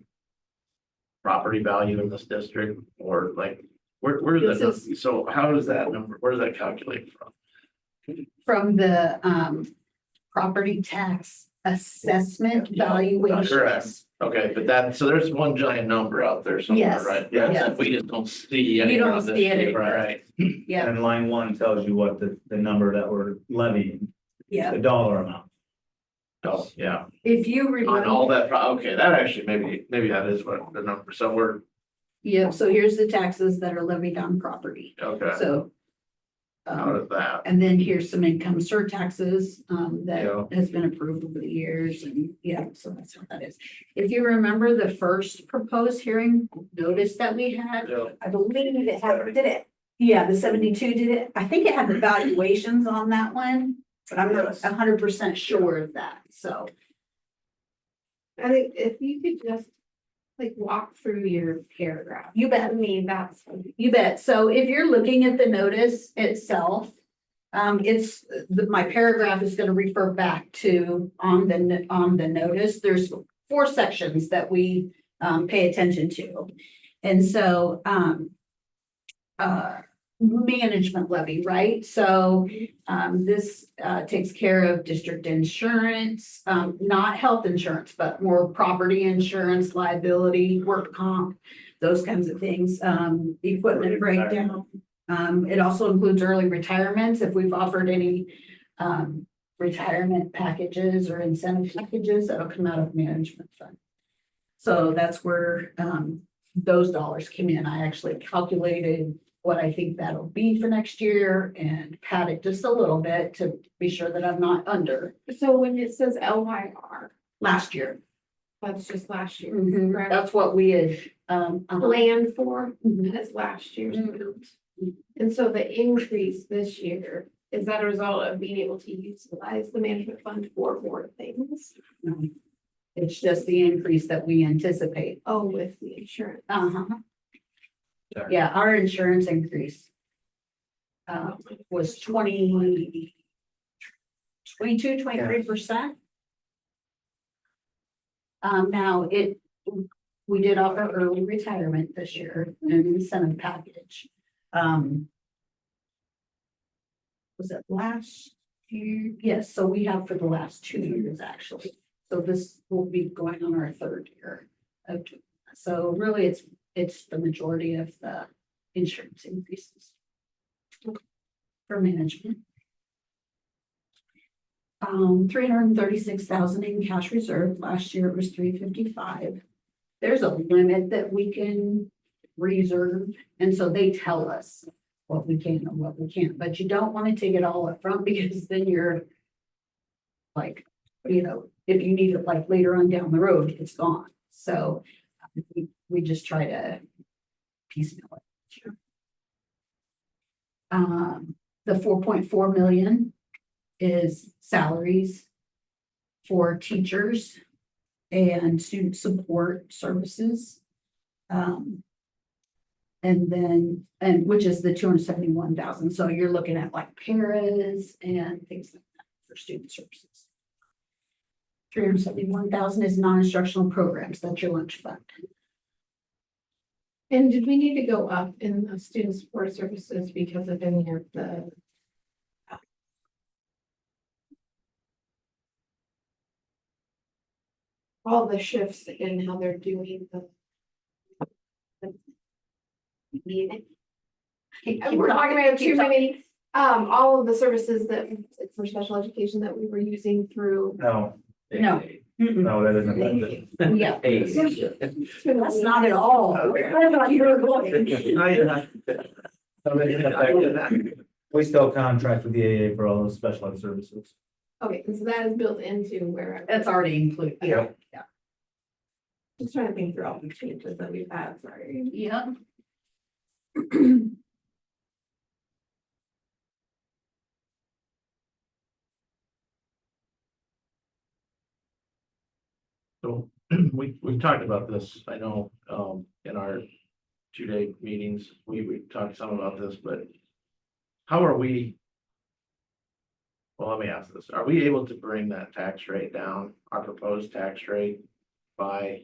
Speaker 11: property value in this district, or like, where does that, so how does that number, where does that calculate from?
Speaker 4: From the property tax assessment
Speaker 11: Correct.
Speaker 4: valuations.
Speaker 11: Okay, but that, so there's one giant number out there somewhere,
Speaker 4: Yes,
Speaker 11: right? Yeah,
Speaker 4: yes.
Speaker 11: that we just don't see.
Speaker 4: You
Speaker 11: anywhere
Speaker 4: don't
Speaker 11: on this
Speaker 4: see it
Speaker 11: sheet,
Speaker 4: anywhere.
Speaker 11: Right.
Speaker 4: Yeah,
Speaker 5: And line one tells you what the number that we're levying,
Speaker 4: yeah.
Speaker 5: the dollar amount.
Speaker 11: Oh, yeah,
Speaker 4: If you
Speaker 11: on all
Speaker 4: remember,
Speaker 11: that, okay, that actually, maybe that is what the number, so we're,
Speaker 4: yeah, so here's the taxes that are levied on property.
Speaker 11: okay,
Speaker 4: So.
Speaker 11: out of that.
Speaker 4: And then here's some income surtaxes, that
Speaker 11: Yeah.
Speaker 4: has been approved over the years and yeah, so that's what that is. If you remember the first proposed hearing notice that we had,
Speaker 11: Yeah.
Speaker 4: I believe it had, did it? Yeah, the 72 did it. I think it had the valuations on that one, but I'm not
Speaker 11: Yes.
Speaker 4: 100% sure of that, so.
Speaker 13: I think if you could just like walk through your paragraph.
Speaker 4: You bet.
Speaker 13: I mean, that's.
Speaker 4: You bet. So if you're looking at the notice itself, my paragraph is gonna refer back to on the notice. There's 4 sections that we pay attention to. And so management levy, right? So this takes care of district insurance, not health insurance, but more property insurance, liability, work comp, those kinds of things, equipment breakdown. It also includes early retirements, if we've offered any retirement packages or incentive packages that'll come out of management fund. So that's where those dollars came in. I actually calculated what I think that'll be for next year and pad it just a little bit to be sure that I'm not under
Speaker 13: So when it says LYR,
Speaker 4: last year.
Speaker 13: that's just last year.
Speaker 4: Mhm.
Speaker 13: correct?
Speaker 4: That's what we had
Speaker 13: Planned for
Speaker 4: Mhm.
Speaker 13: as last year's
Speaker 4: Mhm.
Speaker 13: amount. And so the increase this year, is that a result of being able to utilize the management fund for more things?
Speaker 4: It's just the increase that we anticipate.
Speaker 13: Oh, with the insurance.
Speaker 4: Uh-huh. Yeah, our insurance increase was 23%. Now we did offer early retirement this year, an incentive package. Was it last year? Yes, so we have for the last 2 years, actually. So this will be going on our 3rd year of doing that. So really, it's the majority of the insurance increases for management. 336,000 in cash reserve. Last year it was 355. There's a limit that we can reserve, and so they tell us what we can and what we can't, but you don't want to take it all up front because then you're like, if you need it like later on down the road, it's gone. So we just try to piecemeal it. Sure. The 4.4 million is salaries for teachers and student support services. And which is the 271,000. So you're looking at like paras and things like that for student services. 371,000 is non-instructional programs. That's your lunch fund.
Speaker 13: And did we need to go up in the student support services because of any of the all the shifts in how they're doing the we're talking about too many, all of the services that for special education that we were using through.
Speaker 5: No,
Speaker 4: No.
Speaker 5: no, that isn't affected.
Speaker 4: Yeah.
Speaker 1: Hey.
Speaker 4: That's not at all. I thought you were going.
Speaker 5: We still contract with the AA for all those special ed services.
Speaker 13: Okay, and so that is built into where.
Speaker 4: That's already included.
Speaker 5: Yeah.
Speaker 4: Yeah.
Speaker 13: Just trying to think through all the changes that we've had, sorry.
Speaker 4: Yeah.
Speaker 11: So we've talked about this, I know, in our 2-day meetings, we talked some about this, but how are we? Well, let me ask this, are we able to bring that tax rate down, our proposed tax rate by?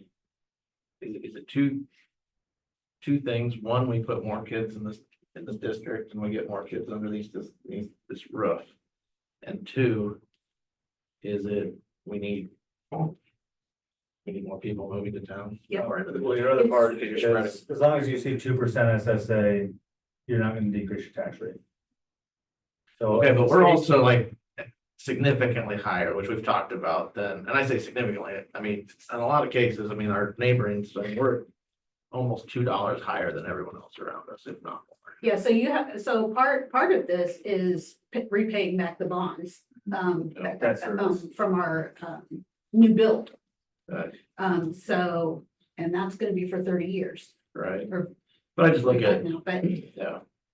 Speaker 11: Is it two things? One, we put more kids in this district and we get more kids under this roof. And 2, Is it, we need more people moving to town?
Speaker 4: Yep.
Speaker 11: Or-
Speaker 5: Well, your other part
Speaker 11: You're
Speaker 5: is,
Speaker 11: spreading.
Speaker 5: as long as you see 2% SSA, you're not gonna decrease your tax rate. So.
Speaker 11: Okay, but we're also like significantly higher, which we've talked about then, and I say significantly, I mean, in a lot of cases, I mean, our neighboring, so we're almost $2 higher than everyone else around us, if not more.
Speaker 4: Yeah, so you have, so part of this is repaying back the bonds,
Speaker 5: Debt service.
Speaker 4: from our, new build.
Speaker 11: Right.
Speaker 4: So, and that's gonna be for 30 years.
Speaker 11: Right,
Speaker 4: Or-
Speaker 11: but I just look at,
Speaker 4: No,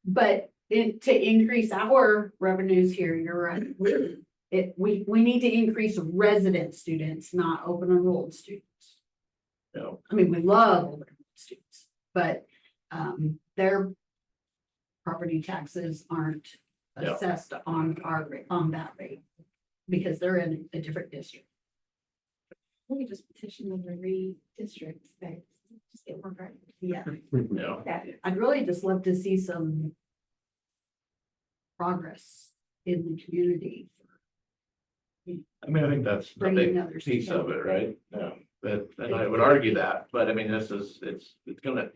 Speaker 4: But,
Speaker 11: yeah,
Speaker 4: to increase our revenues here, you're right. We need to increase resident students, not open enrolled students.
Speaker 11: you know,
Speaker 4: I mean, we love open enrolled students, but, their property taxes aren't
Speaker 11: Yeah.
Speaker 4: assessed on on that rate because they're in a different district.
Speaker 13: We could just petition them to redistrict, they just get more right.
Speaker 4: Yeah,
Speaker 11: you know,
Speaker 4: I'd really just love to see some progress in the community.
Speaker 11: I mean, I think that's a
Speaker 4: Bringing
Speaker 11: big
Speaker 4: others
Speaker 11: piece of
Speaker 4: together.
Speaker 11: it, right? Yeah, that, and I would argue that, but I mean, it's gonna.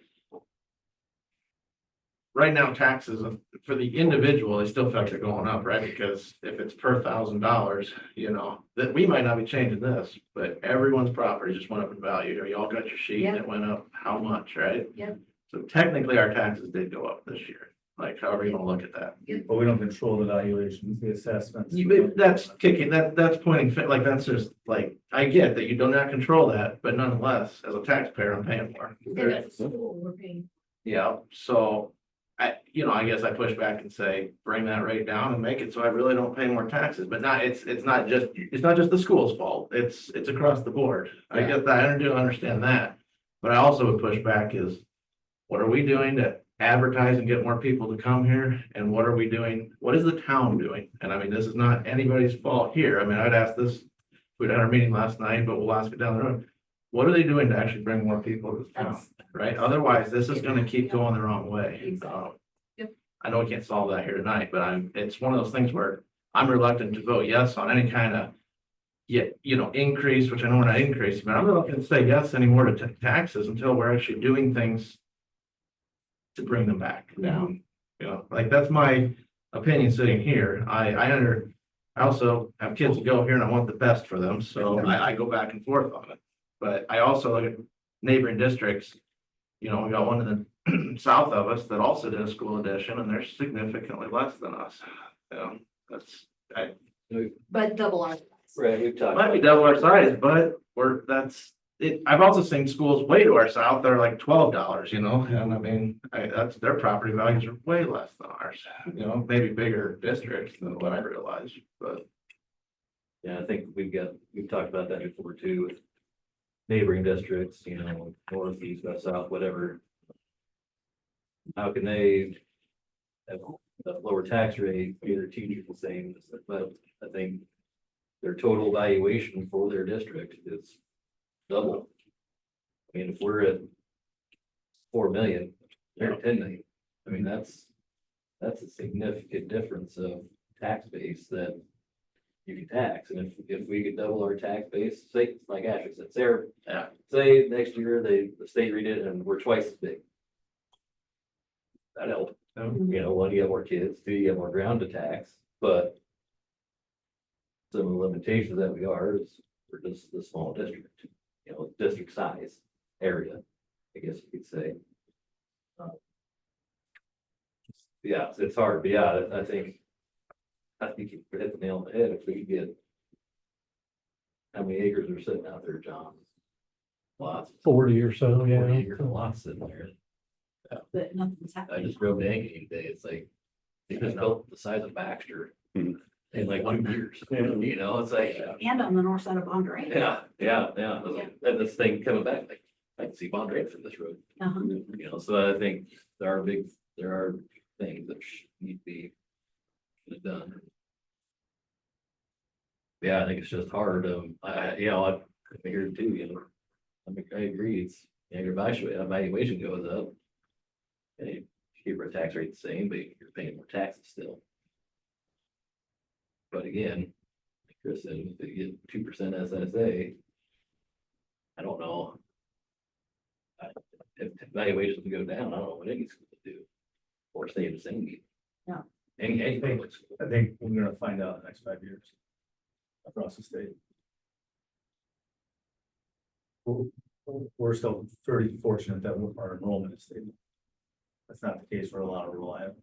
Speaker 11: Right now, taxes for the individual, they still feel like they're going up, right? Because if it's per $1,000, you know, that we might not be changing this, but everyone's property just went up in value. You all got your sheet and it went up how much, right?
Speaker 4: Yep.
Speaker 11: So technically, our taxes did go up this year, like however you wanna look at that.
Speaker 5: But we don't control the valuations, the assessments.
Speaker 11: That's kicking, that's pointing, like, that's just like, I get that you do not control that, but nonetheless, as a taxpayer, I'm paying more.
Speaker 13: And at school, we're paying.
Speaker 11: Yeah, so I guess I push back and say, bring that rate down and make it so I really don't pay more taxes, but it's not just the school's fault. It's across the board. I get that, I do understand that. But I also would push back is, what are we doing to advertise and get more people to come here? And what are we doing? What is the town doing? And I mean, this is not anybody's fault here. I mean, I'd ask this, we'd had our meeting last night, but we'll ask it down the road. What are they doing to actually bring more people to town, right? Otherwise, this is gonna keep going the wrong way.
Speaker 4: Exactly. Yep.
Speaker 11: I know we can't solve that here tonight, but it's one of those things where I'm reluctant to vote yes on any kind of increase, which I know we're not increasing, but I'm reluctant to say yes anymore to taxes until we're actually doing things to bring them back down. Like that's my opinion sitting here. I also have kids that go here and I want the best for them, so I go back and forth on it. But I also look at neighboring districts. We got one in the south of us that also did a school addition and they're significantly less than us.
Speaker 4: But double our.
Speaker 1: Right, we've talked.
Speaker 11: Might be double our size, but that's it. I've also seen schools way to our south that are like $12, and I mean, that's their property values are way less than ours. Maybe bigger districts than what I realized, but.
Speaker 1: Yeah, I think we've talked about that before too, with neighboring districts, north, east, west, south, whatever. How can they have a lower tax rate, pay their teachers the same, but I think their total valuation for their district is double. I mean, if we're at 4 million, they're at 10 million. I mean, that's a significant difference of tax base that you can tax. And if we could double our tax base, say, like Ashley said, say next year the state redid it and we're twice as big. That helped. One, you have more kids, two, you have more ground to tax, but some of the limitations that we are is we're just the small district, district size area, I guess you could say. Yeah, it's hard, but yeah, I think you hit the nail on the head. If we could get, how many acres are sitting out there, John? Lots.
Speaker 2: 40 or so,
Speaker 1: 40
Speaker 2: yeah.
Speaker 1: acres, lots sitting there.
Speaker 4: But nothing's
Speaker 1: I
Speaker 4: happening.
Speaker 1: just drove to Yankee today. It's like, they just built the size of Baxter in like 1 year. It's like,
Speaker 4: And on the north side of Bondurant.
Speaker 1: yeah. And this thing coming back, like, I can see Bondurant from this road.
Speaker 4: Uh-huh.
Speaker 1: So I think there are things that need to be done. Yeah, I think it's just hard. I hear too, I agree. It's, your valuation goes up. And you keep your tax rate the same, but you're paying more taxes still. But again, Chris said, if they get 2% SSA. I don't know. If valuations go down, I don't know what any school would do. Or stay the same.
Speaker 4: Yeah.
Speaker 1: Any public school.
Speaker 5: I think we're gonna find out in the next 5 years. Across the state. We're still pretty fortunate that our enrollment is stable. That's not the case for a lot of rural area.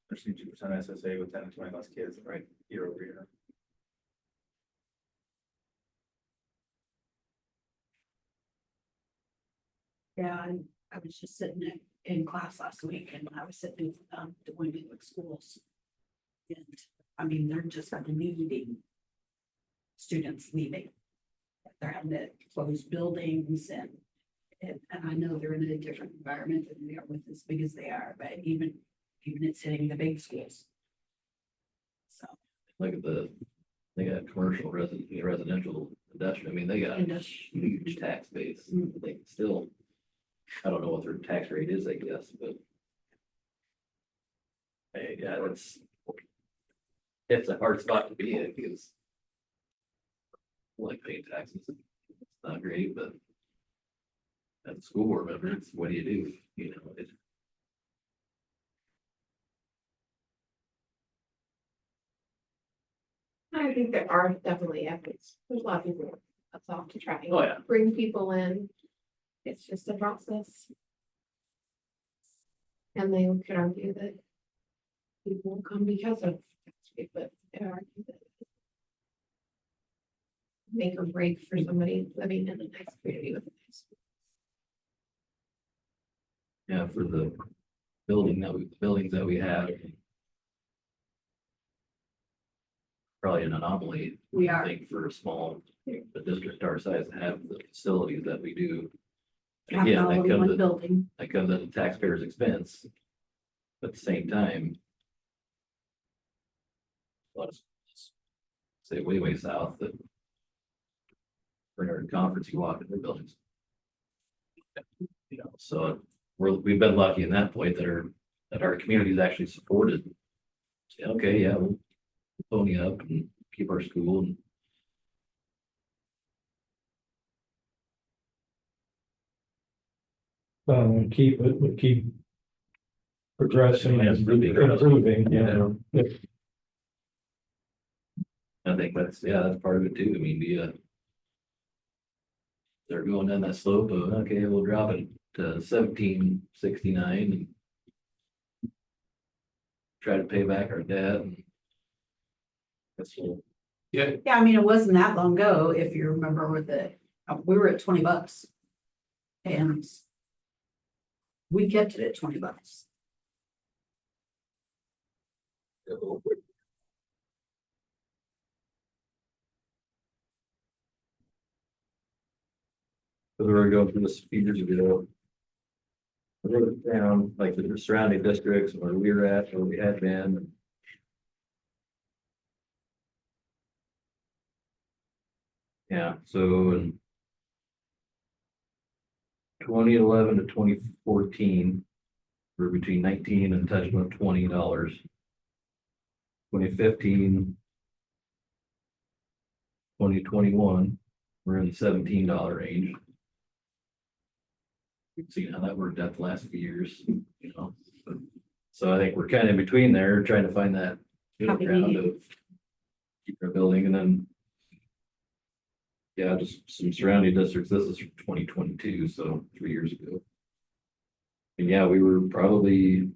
Speaker 5: There's 2% SSA with 10 to 20 less kids, right, year over year.
Speaker 4: Yeah, and I was just sitting in class last week and I was sitting with the women with schools. And I mean, they're just needing students leaving. They're having to close buildings and I know they're in a different environment than they are with as big as they are, but even it's hitting the big schools. So.
Speaker 1: Look at they got commercial residential industrial, I mean, they got a huge tax base, they can still. I don't know what their tax rate is, I guess, but. Hey, yeah, it's a hard spot to be in, because. Like paying taxes, it's not great, but. As a school board member, it's what do you do, you know, it.
Speaker 13: I think there are definitely efforts. There's a lot of people that's off to try
Speaker 1: Oh, yeah.
Speaker 13: and bring people in. It's just a process. And they could argue that people will come because of, but they argue that make or break for somebody living in a nice community with a nice.
Speaker 1: Yeah, for the buildings that we have. Probably an anomaly.
Speaker 4: We are.
Speaker 1: I think for a small, the district our size to have the facilities that we do. And
Speaker 4: Have it
Speaker 1: again,
Speaker 4: all
Speaker 1: that
Speaker 4: in
Speaker 1: comes
Speaker 4: one
Speaker 1: at,
Speaker 4: building.
Speaker 1: the taxpayers' expense. But at the same time. A lot of schools, say way south that. For our conference, you walk in their buildings. You know, so we've been lucky in that point that our community is actually supported. Say, okay, yeah, we'll pony up and keep our school and
Speaker 2: Keep it, but keep progressing and improving, yeah.
Speaker 1: I think that's part of it too. I mean, they're going down that slope of, okay, we'll drop it to 1769 and try to pay back our debt. And that's
Speaker 4: Yeah, I mean, it wasn't that long ago, if you remember we were at $20. And we kept it at $20.
Speaker 1: So we were going through this years ago. I wrote it down, like the surrounding districts where we were at, where we had been. Yeah, so in 2011 to 2014, we're between 19 and touching of $20. 2015, 2021, we're in the $17 range. You can see how that worked out the last few years, you know. So I think we're kind of in between there, trying to find that middle ground of keep our building, and then yeah, just some surrounding districts. This is from 2022, so 3 years ago. And yeah, we were probably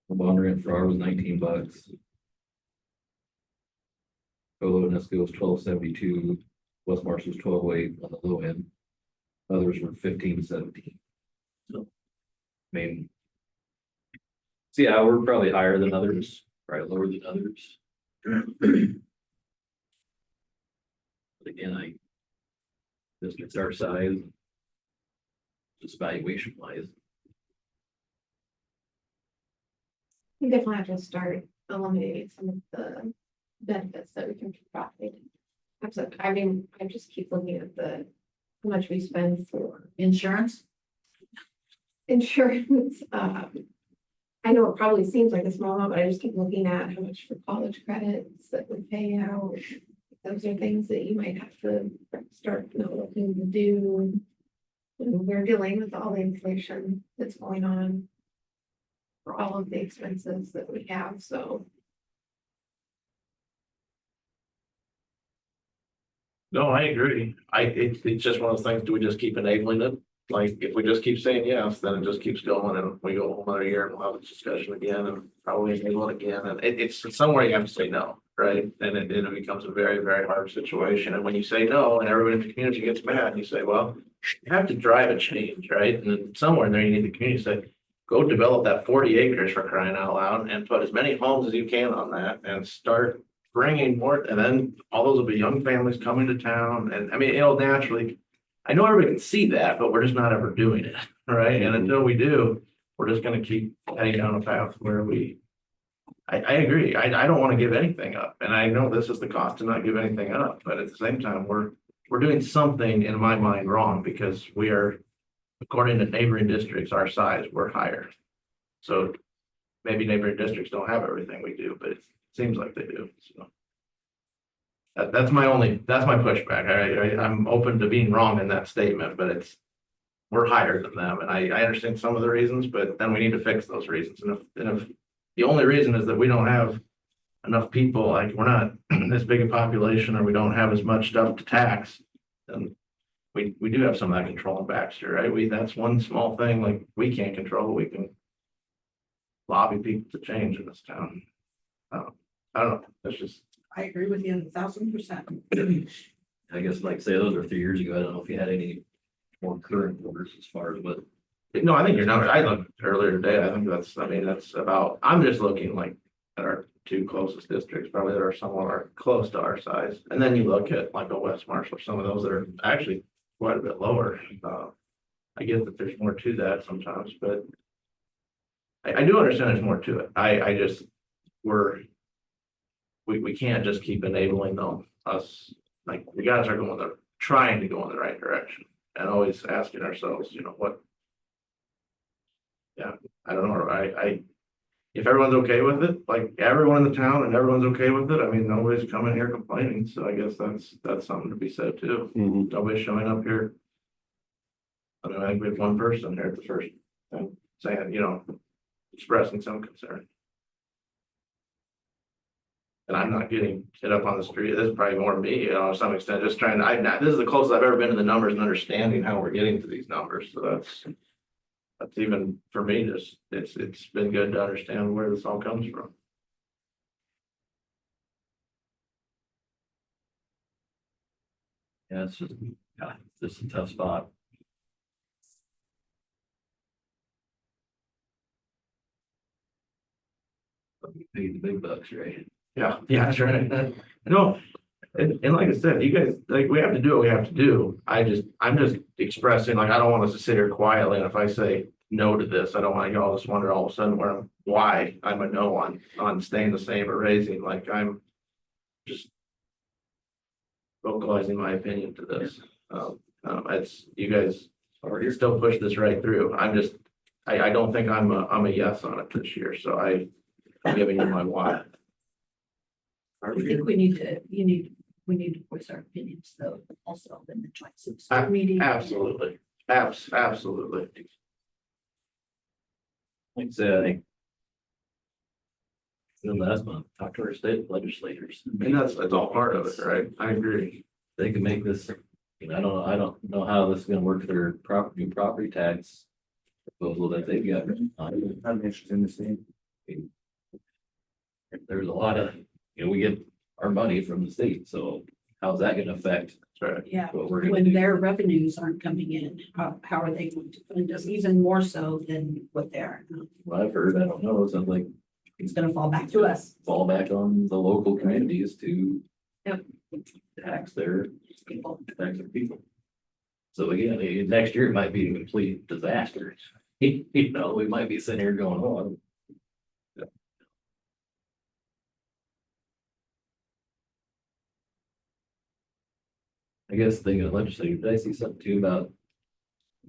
Speaker 1: the bond rent for ours was $19. Colo Nesco was $12.72. West Marsh was $12.08 on the low end. Others were 15 to 17. So, I mean, so yeah, we're probably higher than others, probably lower than others. But again, districts our size, just valuation wise.
Speaker 13: We definitely have to start eliminating some of the benefits that we can provide. Absolutely. I mean, I just keep looking at how much we spend for
Speaker 4: Insurance.
Speaker 13: I know it probably seems like a small amount, but I just keep looking at how much for college credits that we pay out. those are things that you might have to start, looking to do. We're dealing with all the inflation that's going on for all of the expenses that we have, so.
Speaker 11: No, I agree. It's just one of those things, do we just keep enabling it? Like, if we just keep saying yes, then it just keeps going and we go another year and we'll have this discussion again and probably enable it again. And it's somewhere you have to say no, right? And it becomes a very, very hard situation. And when you say no and everybody in the community gets mad, you say, well, you have to drive a change, right? And then somewhere in there, you need the community to say, go develop that 40 acres for crying out loud and put as many homes as you can on that and start bringing more. And then all those will be young families coming to town. And I mean, it'll naturally, I know everybody can see that, but we're just not ever doing it, right? And until we do, we're just gonna keep heading down a path where I agree, I don't wanna give anything up, and I know this is the cost to not give anything up, but at the same time, we're doing something in my mind wrong, because we are, according to neighboring districts our size, we're higher. So maybe neighboring districts don't have everything we do, but it seems like they do, so. That's my pushback. I'm open to being wrong in that statement, but we're higher than them. And I understand some of the reasons, but then we need to fix those reasons. And if the only reason is that we don't have enough people, like we're not this big a population, or we don't have as much stuff to tax, then we do have some of that control in Baxter, right? That's one small thing like we can't control. We can lobby people to change in this town. I don't know. That's just.
Speaker 4: I agree with you 1,000%.
Speaker 1: I guess like say those are 3 years ago. I don't know if you had any more current orders as far as what.
Speaker 11: No, I think your number, I looked earlier today, I think that's about, I'm just looking like at our two closest districts, probably that are somewhere close to our size. And then you look at like a West Marshall, some of those that are actually quite a bit lower. I get that there's more to that sometimes, but I do understand there's more to it. I just, we can't just keep enabling them, us, like, we gotta start trying to go in the right direction and always asking ourselves, what. Yeah, I don't know, if everyone's okay with it, like everyone in the town and everyone's okay with it, I mean, nobody's coming here complaining, so I guess that's something to be said too. Nobody's showing up here. I mean, I think we have one person here at the first thing saying, expressing some concern. And I'm not getting hit up on the street. This is probably more me, to some extent, just trying to, this is the closest I've ever been to the numbers and understanding how we're getting to these numbers. So that's even for me, just, it's been good to understand where this all comes from.
Speaker 1: Yeah, it's just a tough spot. But we paid the big bucks, right?
Speaker 11: Yeah, that's right. No, and like I said, you guys, like, we have to do what we have to do. I'm just expressing, like, I don't want us to sit here quietly, and if I say no to this, I don't want you all just wonder all of a sudden why I'm a no on staying the same or raising, like, I'm just vocalizing my opinion to this. It's, you guys are still push this right through. I don't think I'm a yes on it this year, so I'm giving you my why.
Speaker 4: I think we need to voice our opinions though, also in the joint cities meeting.
Speaker 11: Absolutely. Absolutely.
Speaker 1: Like I said, I think. Last month, talk to our state legislators.
Speaker 11: And that's all part of it, right? I agree.
Speaker 1: They can make this, I don't know how this is gonna work for their new property tax proposal that they've got.
Speaker 5: I'm interested in the same.
Speaker 1: There's a lot of, we get our money from the state, so how's that gonna affect
Speaker 4: Yeah,
Speaker 1: what we're gonna
Speaker 4: when
Speaker 1: do?
Speaker 4: their revenues aren't coming in, how are they going to fund us even more so than what they are?
Speaker 1: What I've heard, I don't know, it sounds like
Speaker 4: It's gonna fall back to us.
Speaker 1: fall back on the local communities to
Speaker 4: Yep.
Speaker 1: tax their people. So again, next year it might be a complete disaster. We might be sitting here going, oh. I guess thinking of legislature, did I see something too about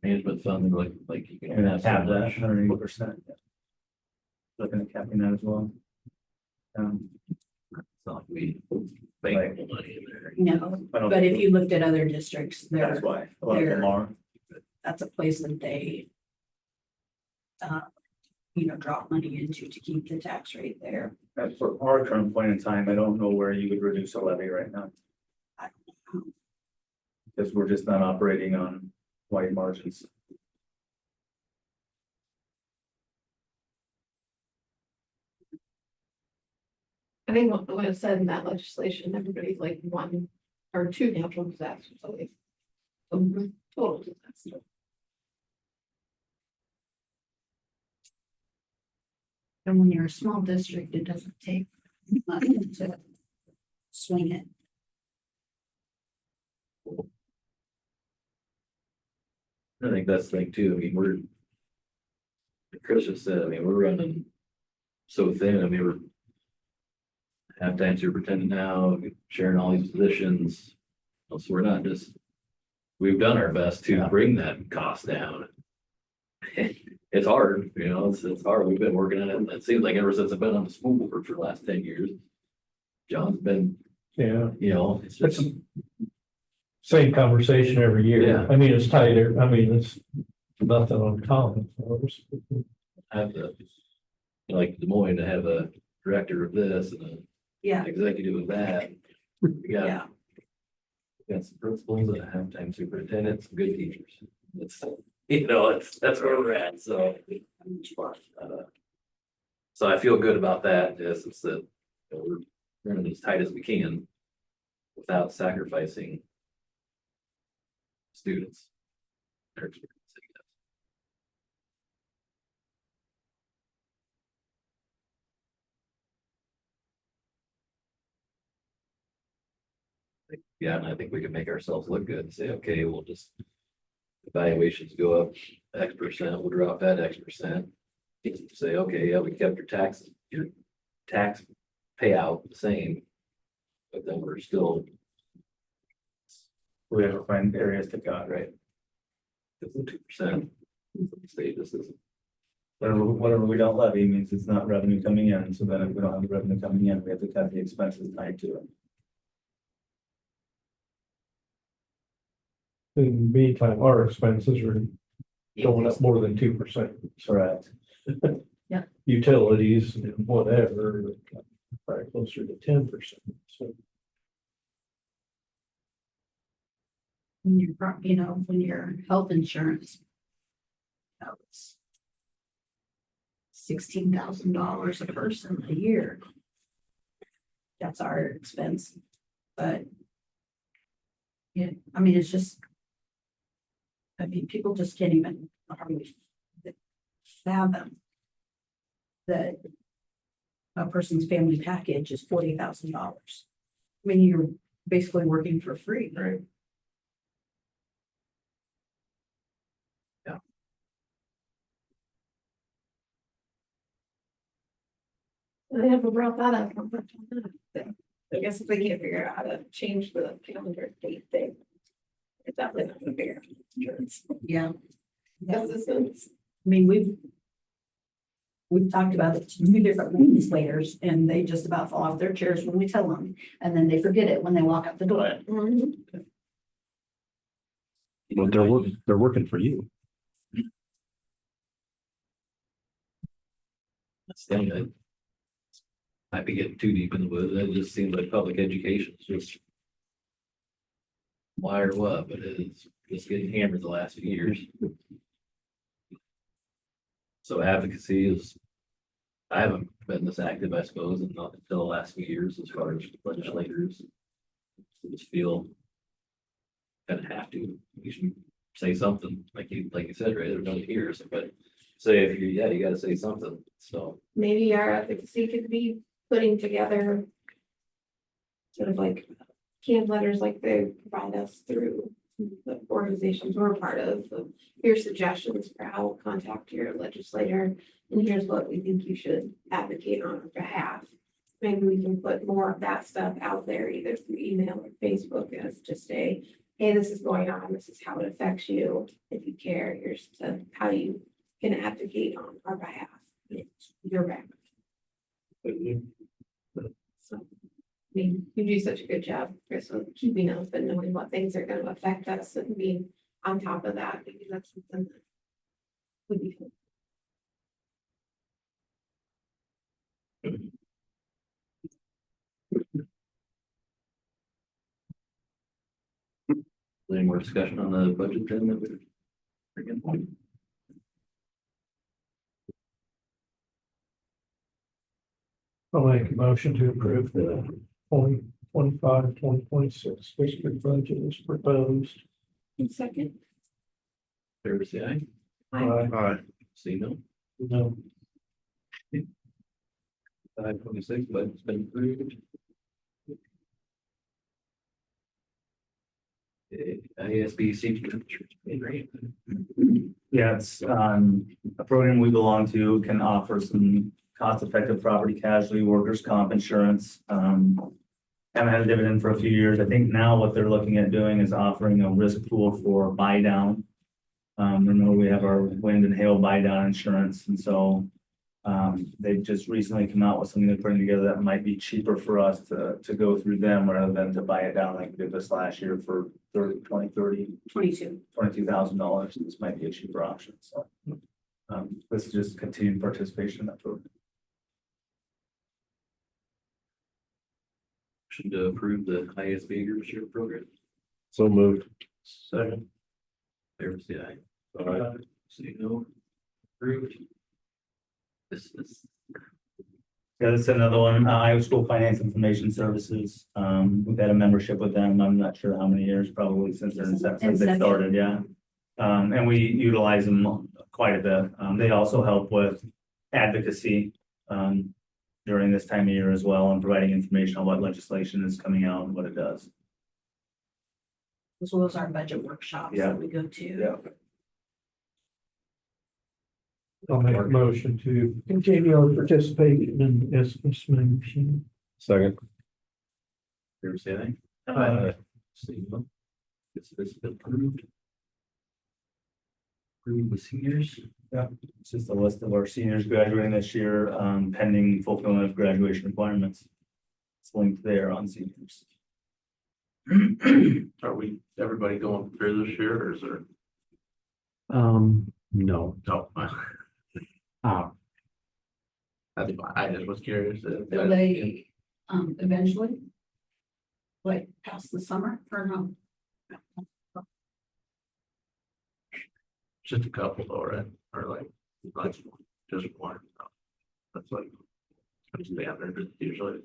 Speaker 1: management funding, like you can
Speaker 5: And
Speaker 1: have
Speaker 5: tap
Speaker 1: so
Speaker 5: that
Speaker 1: much?
Speaker 5: 180%. Looking at capping that as well.
Speaker 1: not like we make money in there.
Speaker 4: No,
Speaker 5: I don't
Speaker 4: but if
Speaker 5: think
Speaker 4: you looked at other districts,
Speaker 5: That's
Speaker 4: there,
Speaker 5: why, a lot of them are.
Speaker 4: that's a place that they you know, drop money into to keep the tax rate there.
Speaker 5: And for our current point in time, I don't know where you would reduce a levy right now.
Speaker 4: I don't know.
Speaker 5: Because we're just not operating on wide margins.
Speaker 13: I think what it said in that legislation, everybody's like one or two natural disasters, at least. Total disaster.
Speaker 4: And when you're a small district, it doesn't take much to swing it.
Speaker 1: I think that's the thing too. I mean, like Chris just said, I mean, we're running so thin. I mean, we're half-time superintendent now, sharing all these positions. So we're not just, we've done our best to bring that cost down. It's hard, you know, it's hard. We've been working on it. It seems like ever since I've been on the school board for the last 10 years. John's been,
Speaker 2: Yeah,
Speaker 1: you know, it's
Speaker 2: it's
Speaker 1: just,
Speaker 2: same conversation every year.
Speaker 1: Yeah.
Speaker 2: I mean, it's tighter. I mean, it's nothing uncommon for us.
Speaker 1: have the, like Des Moines to have a director of this and an
Speaker 4: Yeah,
Speaker 1: executive of that. We got
Speaker 4: yeah.
Speaker 1: some principals and a half-time superintendent, some good teachers. It's, you know, that's where we're at, so. So I feel good about that, yes, it's that, you know, we're running as tight as we can without sacrificing students. Their experience, I guess. Yeah, and I think we can make ourselves look good and say, okay, we'll just evaluations go up X%, we'll drop that X%. Say, okay, yeah, we kept your tax payout the same. But then we're still,
Speaker 5: We have to find areas to cut, right?
Speaker 1: it's 2%. State, this is,
Speaker 5: Whatever we don't levy means it's not revenue coming in, so then if we don't have the revenue coming in, we have to cut the expenses tied to it.
Speaker 2: In the meantime, our expenses are going up more than 2%.
Speaker 5: Correct.
Speaker 4: Yeah.
Speaker 2: Utilities and whatever, probably closer to 10%. So
Speaker 4: When you're, you know, when your health insurance. That was $16,000 a person a year. That's our expense, but. Yeah, I mean, it's just. I mean, people just can't even hardly fathom. That. A person's family package is $40,000. I mean, you're basically working for free, right?
Speaker 13: I never brought that up. I guess if they can't figure out how to change the calendar date thing. It's definitely not gonna figure out insurance
Speaker 4: Yeah.
Speaker 13: assistance.
Speaker 4: I mean, we've talked about it to 2 different legislators and they just about fall off their chairs when we tell them. And then they forget it when they walk out the door.
Speaker 8: But they're working for you.
Speaker 1: that's the thing that might be getting too deep in the woods. It just seems like public education is just why or what, but it's just getting hammered the last few years. So advocacy is, I haven't been this active, I suppose, and not until the last few years as far as legislators. I just feel kind of have to, you should say something, like you said, right, there's no ears, but say if you, you gotta say something, so.
Speaker 13: Maybe our advocacy could be putting together. Sort of like canned letters like they provide us through the organizations we're a part of your suggestions for how to contact your legislator. And here's what we think you should advocate on our behalf. Maybe we can put more of that stuff out there, either through email or Facebook, as to say, hey, this is going on, this is how it affects you. If you care, here's how you can advocate on our behalf. It's your behalf. So mean, you do such a good job, Chris, of keeping up and knowing what things are gonna affect us and being on top of that, because that's something that would be.
Speaker 1: Any more discussion on the budget then? that we're bringing?
Speaker 2: I'll make a motion to approve the 2025-2026 district budget as proposed.
Speaker 13: Second.
Speaker 1: Fair to say aye?
Speaker 2: Aye.
Speaker 1: See no?
Speaker 2: No,
Speaker 1: 526, budget's been approved. ISBC.
Speaker 5: Yeah, it's a program we belong to, can offer some cost-effective property casualty workers' comp insurance. Haven't had a dividend for a few years. I think now what they're looking at doing is offering a risk pool for buy down. Remember, we have our wind and hail buy down insurance, and so they just recently come out with something they're putting together that might be cheaper for us to go through them rather than to buy it down like we did this last year for $22,000. This might be a cheaper option, so. This is just continued participation in that program.
Speaker 1: Motion to approve the ISB group share program.
Speaker 12: So moved.
Speaker 1: Second. Fair say aye. See no? Approved. This is.
Speaker 5: Yeah, that's another one, Iowa School Finance Information Services. We've had a membership with them. I'm not sure how many years, probably since they started, yeah. And we utilize them quite a bit. They also help with advocacy during this time of year as well, and providing information on what legislation is coming out and what it does.
Speaker 4: As well as our budget workshops
Speaker 5: Yeah.
Speaker 4: that we go to.
Speaker 5: Yeah.
Speaker 2: I'll make a motion to continue our participation in establishment.
Speaker 12: Second.
Speaker 1: Fair say aye.
Speaker 2: Aye.
Speaker 1: See no? This has been approved. Approve the seniors.
Speaker 5: It's just a list of our seniors graduating this year, pending fulfillment of graduation requirements. It's linked there on seniors.
Speaker 11: Are we, everybody going through this year, or is there?
Speaker 8: No.
Speaker 11: No.
Speaker 8: Uh,
Speaker 11: That's fine. I just was curious.
Speaker 4: Will they, eventually? Like, past the summer or no?
Speaker 11: Just a couple though, right? Or like just one. That's like standard usually.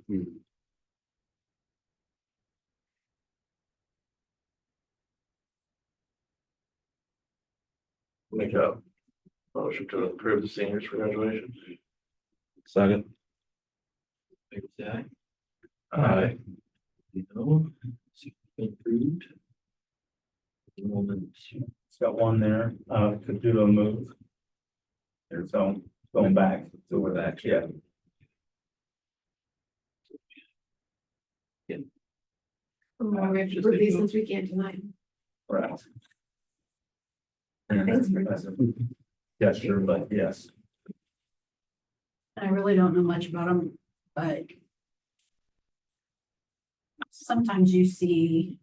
Speaker 11: Make a motion to approve the seniors for graduation.
Speaker 12: Second.
Speaker 1: Fair say aye.
Speaker 11: Aye.
Speaker 1: See no? See approved. Enrollment.
Speaker 5: It's got one there, could do a move. There's going back, so we're back, yeah.
Speaker 13: Oh, we have to prove these since we can't deny them.
Speaker 5: Right.
Speaker 13: Thanks for
Speaker 5: Yeah, sure, but yes.
Speaker 4: I really don't know much about them, but sometimes you see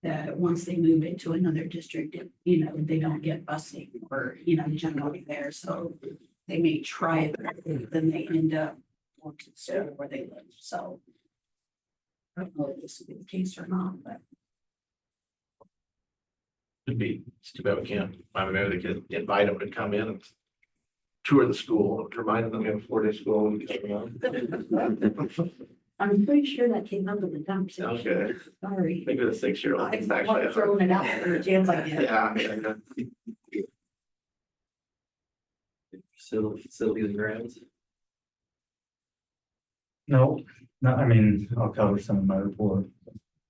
Speaker 4: that once they move into another district, they don't get busing or, generally there, so they may try it, then they end up going to the school where they live, so. I don't know if this will be the case or not, but
Speaker 11: It's too bad we can't, I mean, maybe they could invite them to come in and tour the school, remind them that we have a 4-day school.
Speaker 4: I'm pretty sure that came under the dump.
Speaker 11: Okay,
Speaker 4: Sorry.
Speaker 11: maybe the 6-year-old.
Speaker 4: I'm not throwing it out there, chance I get.
Speaker 11: Yeah.
Speaker 1: Facilities and grounds.
Speaker 5: No, I mean, I'll cover some of my report.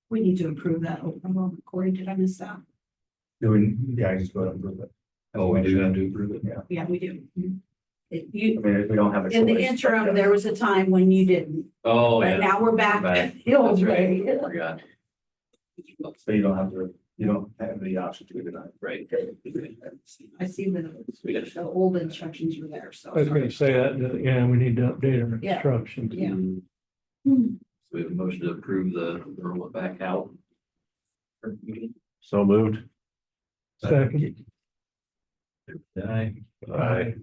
Speaker 4: We need to approve that. Corey, did I miss that?
Speaker 5: Yeah, I just go ahead and prove it.
Speaker 1: Oh, we do have to approve it.
Speaker 5: Yeah,
Speaker 4: Yeah, we do.
Speaker 5: I mean, we don't have a choice.
Speaker 4: In the interim, there was a time when you didn't,
Speaker 1: Oh,
Speaker 4: but
Speaker 1: yeah.
Speaker 4: now we're back.
Speaker 1: Back.
Speaker 4: The old
Speaker 1: That's right.
Speaker 4: way.
Speaker 1: Forgot.
Speaker 5: So you don't have the option to be denied.
Speaker 1: Right.
Speaker 4: I see the old instructions were there, so.
Speaker 2: I was gonna say that, yeah, we need to update our
Speaker 4: Yeah.
Speaker 2: instructions.
Speaker 4: Yeah.
Speaker 1: we have a motion to approve the roll it back out.
Speaker 12: So moved.
Speaker 2: Second.
Speaker 1: Aye.
Speaker 12: Aye.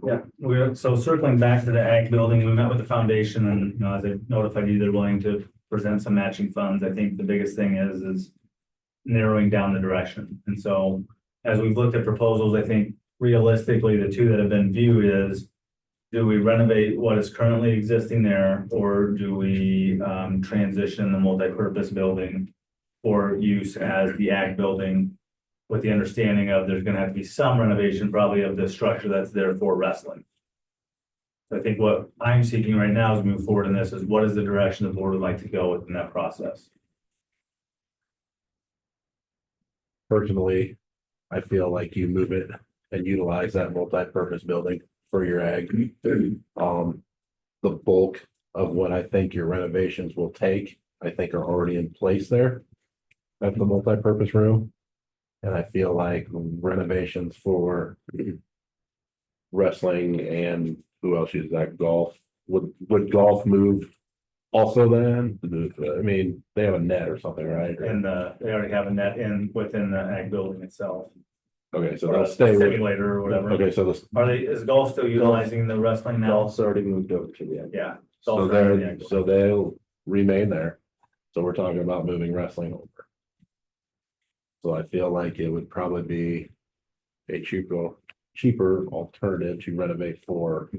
Speaker 5: Yeah, we're, so circling back to the ag building, we met with the foundation and, you know, as I notified you, they're willing to present some matching funds. I think the biggest thing is narrowing down the direction. And so as we've looked at proposals, I think realistically, the two that have been viewed is, do we renovate what is currently existing there, or do we transition the multi-purpose building for use as the ag building? With the understanding of there's gonna have to be some renovation probably of the structure that's there for wrestling. So I think what I'm seeking right now as we move forward in this is what is the direction the board would like to go within that process?
Speaker 12: Personally, I feel like you move it and utilize that multi-purpose building for your ag. The bulk of what I think your renovations will take, I think are already in place there at the multi-purpose room. And I feel like renovations for wrestling and who else uses that, golf, would golf move also then? I mean, they have a net or something, right?
Speaker 5: And they already have a net within the ag building itself.
Speaker 12: Okay, so
Speaker 5: Or
Speaker 12: they'll
Speaker 5: a
Speaker 12: stay with,
Speaker 5: simulator or whatever.
Speaker 12: okay, so this,
Speaker 5: Is golf still utilizing the wrestling now?
Speaker 7: Golf's already moved over to the end.
Speaker 5: Yeah.
Speaker 12: so
Speaker 5: Golf's already in the
Speaker 12: they're,
Speaker 5: ag building.
Speaker 12: so they'll remain there. So we're talking about moving wrestling over. So I feel like it would probably be a cheaper alternative to renovate for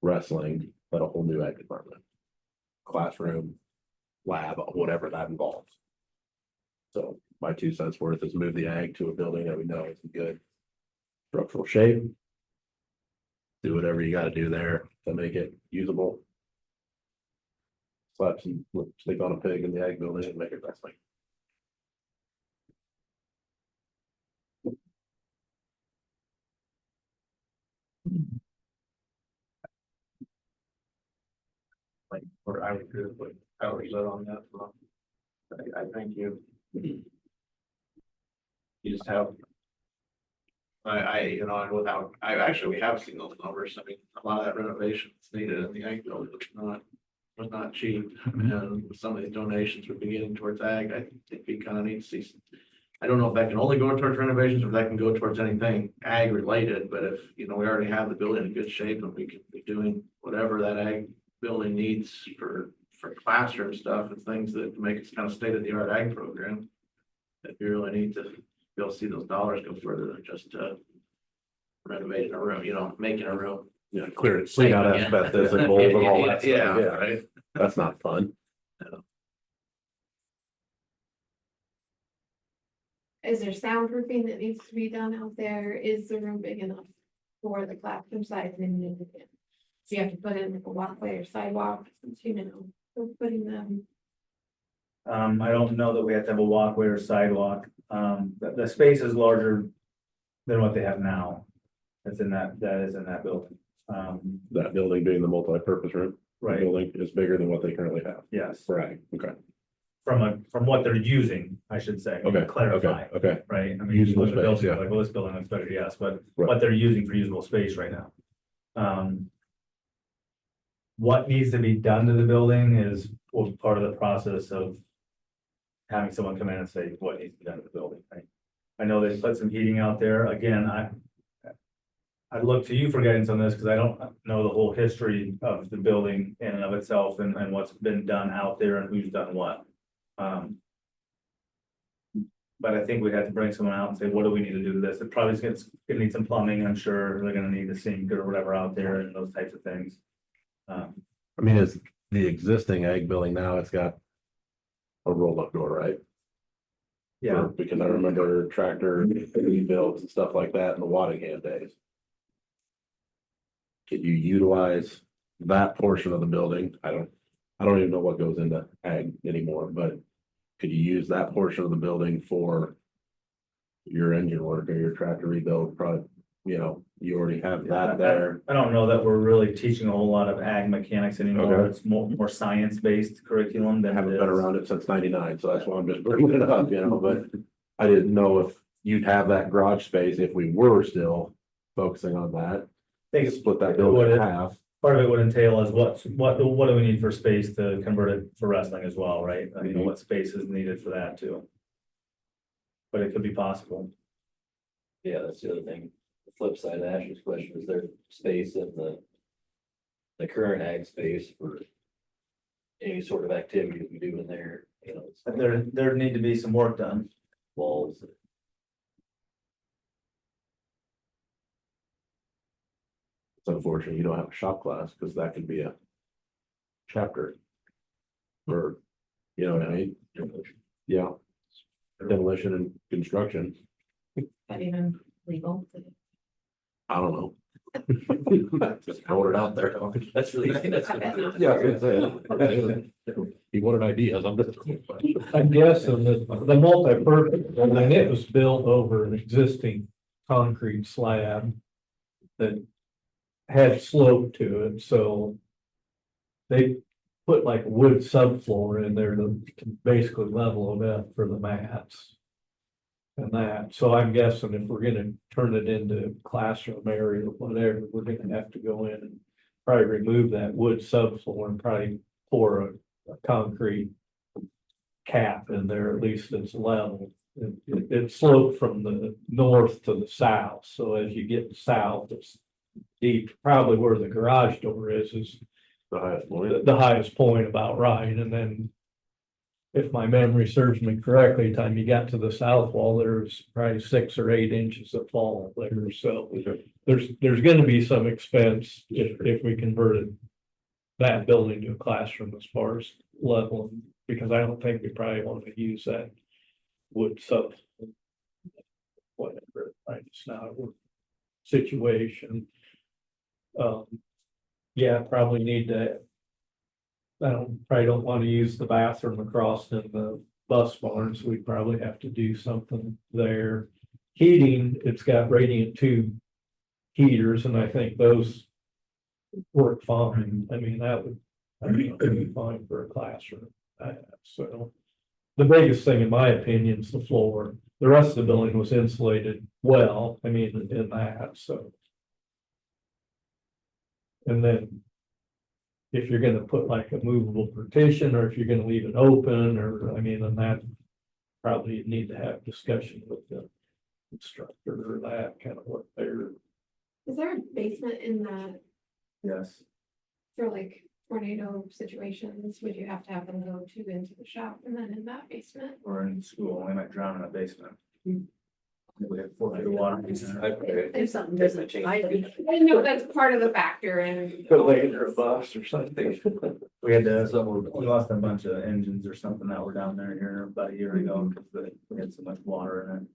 Speaker 12: wrestling, but a whole new ag department. Classroom, lab, whatever that involves. So my 2 cents worth is move the ag to a building that we know is in good structural shape. Do whatever you gotta do there to make it usable. Sleep on a pig in the ag building and make it wrestling.
Speaker 11: Or I would agree with Howard said on that. I think you just have. You know, and without, we have seen those numbers. I mean, a lot of that renovation that's needed in the ag building was not cheap. And with some of these donations we're beginning towards ag, I think we kind of need to see. I don't know if that can only go towards renovations or if that can go towards anything ag related, but if, you know, we already have the building in good shape and we can be doing whatever that ag building needs for classroom stuff and things that make us kind of state of the art ag program. That we really need to be able to see those dollars go further than just renovating a room, you know, making a room.
Speaker 12: Yeah, clear out asbestos and mold and all that stuff.
Speaker 11: Yeah, right.
Speaker 12: That's not fun.
Speaker 13: Is there soundproofing that needs to be done out there? Is the room big enough for the classroom size? And do you have to put in a walkway or sidewalk, since, you know, we're putting them.
Speaker 5: I don't know that we have to have a walkway or sidewalk. The space is larger than what they have now. That is in that building.
Speaker 12: That building being the multi-purpose room.
Speaker 5: Right.
Speaker 12: Building is bigger than what they currently have.
Speaker 5: Yes,
Speaker 12: Right, okay,
Speaker 5: from what they're using, I should say.
Speaker 12: okay,
Speaker 5: Clarify,
Speaker 12: okay.
Speaker 5: right? I mean, you
Speaker 12: Usable
Speaker 5: look at the
Speaker 12: space,
Speaker 5: building,
Speaker 12: yeah.
Speaker 5: like, well, this building looks better, yes, but
Speaker 12: Right.
Speaker 5: what they're using for usable space right now. What needs to be done to the building is part of the process of having someone come in and say what needs to be done to the building, right? I know they put some heating out there. Again, I look to you for guidance on this because I don't know the whole history of the building in and of itself and what's been done out there and who's done what. But I think we had to bring someone out and say, what do we need to do to this? It probably is gonna need some plumbing, I'm sure. They're gonna need a sink or whatever out there and those types of things.
Speaker 12: I mean, is the existing ag building now, it's got a roll-up door, right?
Speaker 5: Yeah,
Speaker 12: Because I remember tractor rebuilds and stuff like that in the Waddingham days. Could you utilize that portion of the building? I don't even know what goes into ag anymore, but could you use that portion of the building for your engine work or your tractor rebuild? Probably, you know, you already have that there.
Speaker 5: I don't know that we're really teaching a whole lot of ag mechanics anymore.
Speaker 12: Okay.
Speaker 5: It's more science-based curriculum
Speaker 12: I
Speaker 5: than
Speaker 12: haven't
Speaker 5: it
Speaker 12: been
Speaker 5: is.
Speaker 12: around it since '99, so that's why I'm just bringing it up, you know, but I didn't know if you'd have that garage space if we were still focusing on that.
Speaker 5: They
Speaker 12: Split that building in half.
Speaker 5: Part of it would entail is what do we need for space to convert it for wrestling as well, right? I mean, what space is needed for that too? But it could be possible.
Speaker 1: Yeah, that's the other thing. The flip side of Ashley's question, is there space in the current ag space for any sort of activity we do in there, you know,
Speaker 5: But there need to be some work done.
Speaker 1: walls.
Speaker 12: It's unfortunate you don't have a shop class, because that could be a chapter. For, you know what I mean? Yeah. Demolition and construction,
Speaker 13: But even legal.
Speaker 12: I don't know. Just throwing it out there.
Speaker 1: That's really, that's.
Speaker 12: Yeah, I was gonna say. He wanted ideas, I'm just.
Speaker 2: I'm guessing that the multi-purpose building, it was built over an existing concrete slab that had slope to it, so they put like a wood subfloor in there to basically level it up for the mats. And that, so I'm guessing if we're gonna turn it into classroom area or whatever, we're gonna have to go in and probably remove that wood subfloor and probably pour a concrete cap in there, at least it's level. It sloped from the north to the south, so as you get south, it's deep, probably where the garage door is
Speaker 12: The highest point.
Speaker 2: the highest point about right, and then if my memory serves me correctly, time you got to the south wall, there's probably 6 or 8 inches of fall there, so there's gonna be some expense if we converted that building to a classroom as far as leveling, because I don't think we probably want to use that wood sub. Whatever, right, it's not a work situation. Yeah, probably need to. Probably don't want to use the bathroom across in the bus barn, so we probably have to do something there. Heating, it's got radiant tube heaters, and I think those work fine. I mean, that would be fine for a classroom. So the biggest thing, in my opinion, is the floor. The rest of the building was insulated well, I mean, in that, so. And then if you're gonna put like a movable partition, or if you're gonna leave it open, or, I mean, then that probably you need to have discussion with the instructor or that kind of what they're.
Speaker 13: Is there a basement in that
Speaker 5: Yes.
Speaker 13: for like tornado situations? Would you have to have them go into the shop and then in that basement?
Speaker 5: Or in school, we might drown in a basement. We have 4 feet of water.
Speaker 4: If something doesn't change.
Speaker 13: I didn't know if that's part of the factor and.
Speaker 2: Put like under a bus or something.
Speaker 5: We had to, we lost a bunch of engines or something that were down there here about a year ago because we had so much water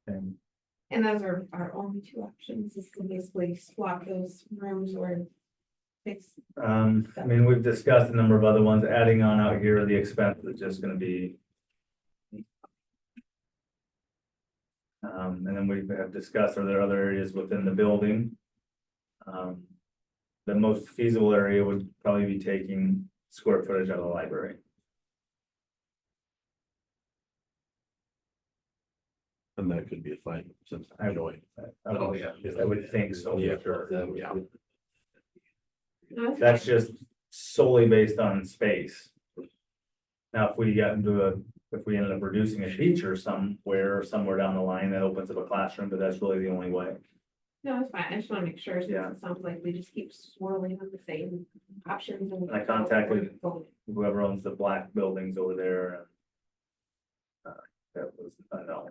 Speaker 5: in it.
Speaker 13: And those are our only 2 options, is to basically swap those rooms or fix.
Speaker 5: I mean, we've discussed a number of other ones, adding on out here, the expense is just gonna be. And then we have discussed, are there other areas within the building? The most feasible area would probably be taking square footage out of the library.
Speaker 12: And that could be a fine, since I enjoy.
Speaker 5: Oh, yeah, I would think so.
Speaker 12: Yeah,
Speaker 5: Sure.
Speaker 12: yeah.
Speaker 5: That's just solely based on space. Now, if we ended up reducing a feature somewhere down the line, that opens up a classroom, but that's really the only way.
Speaker 13: No, it's fine. I just want to make sure. Since
Speaker 5: Yeah.
Speaker 13: It sounds like we just keep swirling on the same options. And
Speaker 5: I contacted whoever owns the black buildings over there. That was, I know.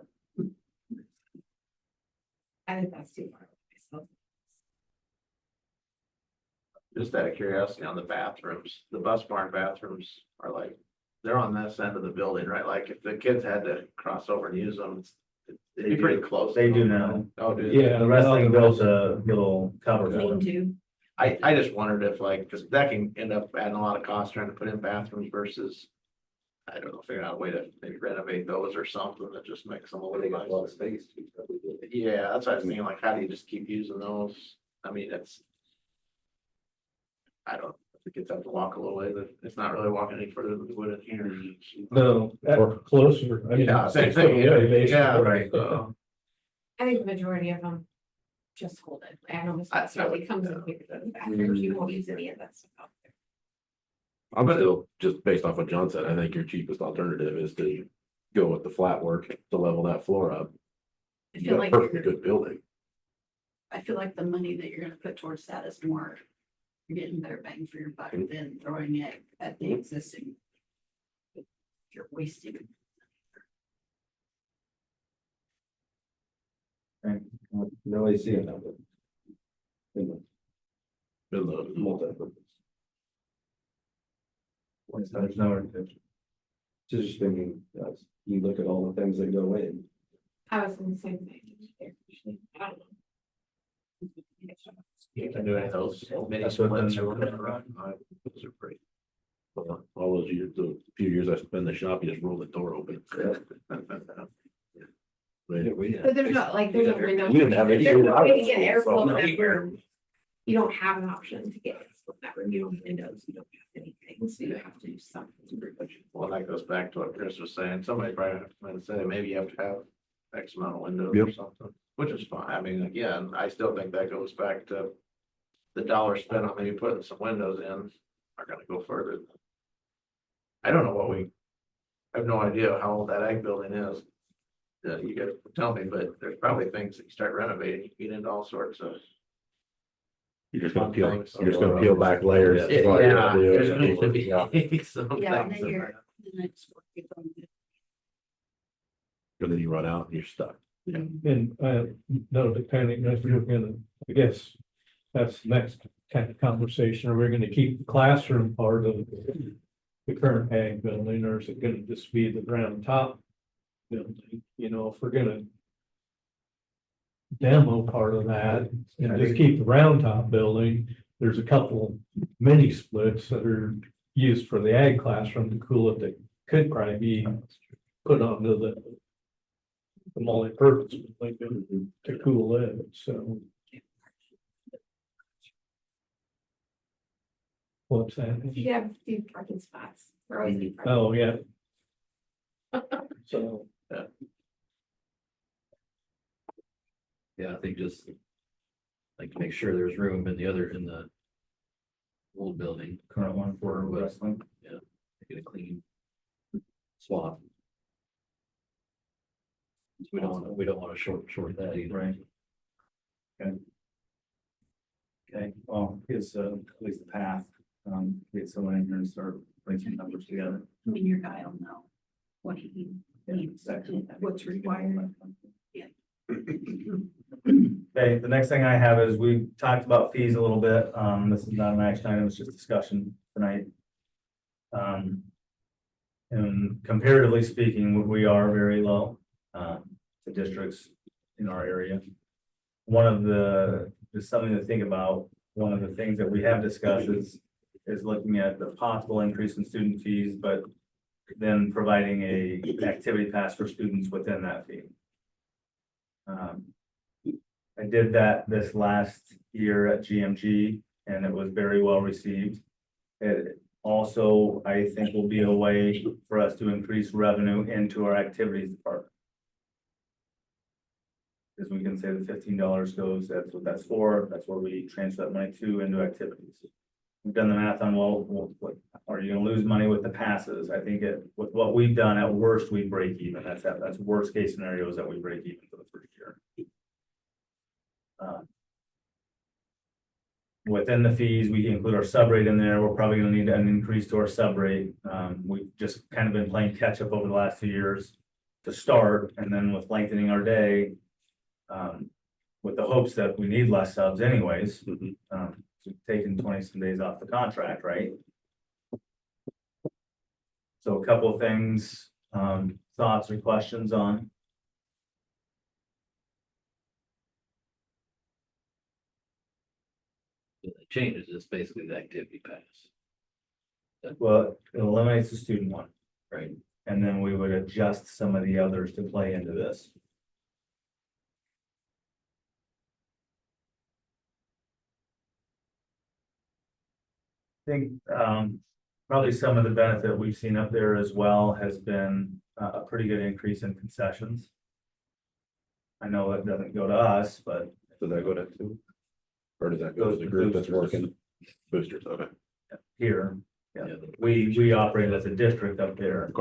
Speaker 13: I think that's too far. So,
Speaker 11: Just out of curiosity on the bathrooms, the bus barn bathrooms are like, they're on this end of the building, right? Like if the kids had to cross over and use them, it'd be pretty close.
Speaker 5: They do now.
Speaker 11: Oh, do they?
Speaker 2: Yeah.
Speaker 5: The wrestling built a little cover for
Speaker 4: Lean
Speaker 5: them.
Speaker 4: to.
Speaker 11: I just wondered if like, cause that can end up adding a lot of cost trying to put in bathrooms versus. I don't know, figure out a way to maybe renovate those or something that just makes them a
Speaker 1: They
Speaker 11: little
Speaker 1: got a lot of
Speaker 11: nice.
Speaker 1: space. Too, probably.
Speaker 11: Yeah, that's what I was thinking, like, how do you just keep using those? I mean, it's. I don't, the kids have to walk a little way, but it's not really walking any further than we would in here.
Speaker 2: No, that's closer. I mean,
Speaker 11: Yeah, same
Speaker 2: 6 foot
Speaker 11: thing, yeah,
Speaker 2: away, basically.
Speaker 11: yeah, right,
Speaker 13: I think the majority of them just hold it. I know this
Speaker 11: That's
Speaker 13: stuff
Speaker 11: how
Speaker 13: really comes in here, the bathrooms, you won't use any of that stuff out there.
Speaker 12: I'm still, just based off what John said, I think your cheapest alternative is to go with the flat work to level that floor up.
Speaker 4: I
Speaker 12: You
Speaker 4: feel
Speaker 12: got a
Speaker 4: like
Speaker 12: perfectly
Speaker 4: you're,
Speaker 12: good building.
Speaker 4: I feel like the money that you're gonna put towards that is more, you're getting better bang for your buck than throwing it at the existing. You're wasting.
Speaker 7: No AC in that.
Speaker 12: In the multi-purpose.
Speaker 5: There's no intention.
Speaker 7: Just thinking, you look at all the things that go in.
Speaker 13: I was in the same thing. I don't know.
Speaker 11: You can do any of those. Mini
Speaker 5: That's what
Speaker 11: splits
Speaker 5: then-
Speaker 11: or whatever. Those are pretty.
Speaker 12: All those years, the few years I spent in the shop, you just roll the door open. Right.
Speaker 13: But there's not, like, there's no window.
Speaker 12: We didn't have any-
Speaker 13: There's no way to get airflow in that room. You don't have an option to get airflow in that room. You don't have windows, you don't have anything, so you have to do something.
Speaker 11: Well, that goes back to what Chris was saying. Somebody probably have to come in and say, maybe you have to have X amount of windows or
Speaker 12: Yep.
Speaker 11: something, which is fine. I mean, again, I still think that goes back to the dollar spent on maybe putting some windows in are gonna go further. I don't know what I have no idea how old that ag building is. You guys tell me, but there's probably things that you start renovating, you get into all sorts of.
Speaker 12: You're just gonna peel back layers.
Speaker 11: Yeah,
Speaker 12: That's all you gotta do.
Speaker 11: there's going to be some
Speaker 4: Yeah, and
Speaker 11: things
Speaker 4: then
Speaker 11: that
Speaker 4: you're,
Speaker 11: are-
Speaker 4: the next.
Speaker 12: And then you run out and you're stuck.
Speaker 2: And, no, depending, if you're gonna, I guess, that's the next kind of conversation. Are we gonna keep the classroom part of the current ag building, or is it gonna just be the ground top building? You know, if we're gonna demo part of that and just keep the round top building, there's a couple mini splits that are used for the ag classroom to cool it that could probably be put onto the multi-purpose building to cool it, so. What's that?
Speaker 13: You have deep parking spots. There always deep parking.
Speaker 2: Oh, yeah. So,
Speaker 1: Yeah, I think just like to make sure there's room in the old building,
Speaker 5: Current one for wrestling.
Speaker 1: get a clean swap. We don't want to short that either.
Speaker 5: Right. Okay, well, it's at least the path, get someone in here and start putting some numbers together.
Speaker 4: I mean, your guy will know what he needs,
Speaker 5: exactly.
Speaker 4: what's required.
Speaker 5: Okay, the next thing I have is we talked about fees a little bit. This is not an action item, it's just discussion tonight. And comparatively speaking, we are very low, to districts in our area. Just something to think about, one of the things that we have discussed is looking at the possible increase in student fees, but then providing a activity pass for students within that fee. I did that this last year at GMG and it was very well received. It also, I think, will be a way for us to increase revenue into our activities department. Because we can say the $15 goes, that's what that's for, that's where we transfer that money to into activities. We've done the math on, well, what, are you gonna lose money with the passes? I think with what we've done, at worst, we break even. That's worst case scenario is that we break even for the first year. Within the fees, we include our sub rate in there. We're probably gonna need an increase to our sub rate. We've just kind of been playing catch up over the last 2 years to start, and then with lengthening our day, with the hopes that we need less subs anyways, so taking 20 some days off the contract, right? So a couple of things, thoughts or questions on.
Speaker 1: The changes is basically the activity pass,
Speaker 5: Well, it eliminates the student one,
Speaker 1: right?
Speaker 5: and then we would adjust some of the others to play into this. think, probably some of the benefit we've seen up there as well has been a pretty good increase in concessions. I know it doesn't go to us, but
Speaker 12: Does that go to two? Or does that go to the group that's working? Boosters, okay.
Speaker 5: here, yeah, we operate as a district up there.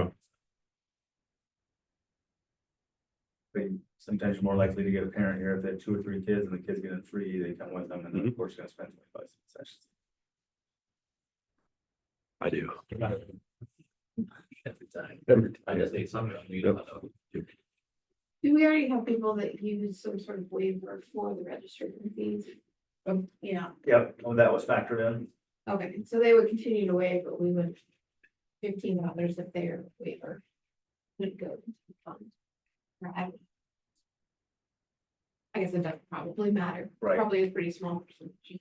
Speaker 12: Okay.
Speaker 5: Sometimes you're more likely to get a parent here if they have 2 or 3 kids and the kids get in free, they come with them and then of course gonna spend 25 sessions.
Speaker 12: I do.
Speaker 1: Every time. I just need something.
Speaker 13: Do we already have people that use some sort of waiver for the registration fees?
Speaker 4: Yeah.
Speaker 5: Yep, well, that was factored in.
Speaker 13: Okay, so they would continue to waive, but we would $15 if their waiver would go to the fund. Right. I guess it doesn't probably matter.
Speaker 5: Right.
Speaker 13: Probably a pretty small percentage.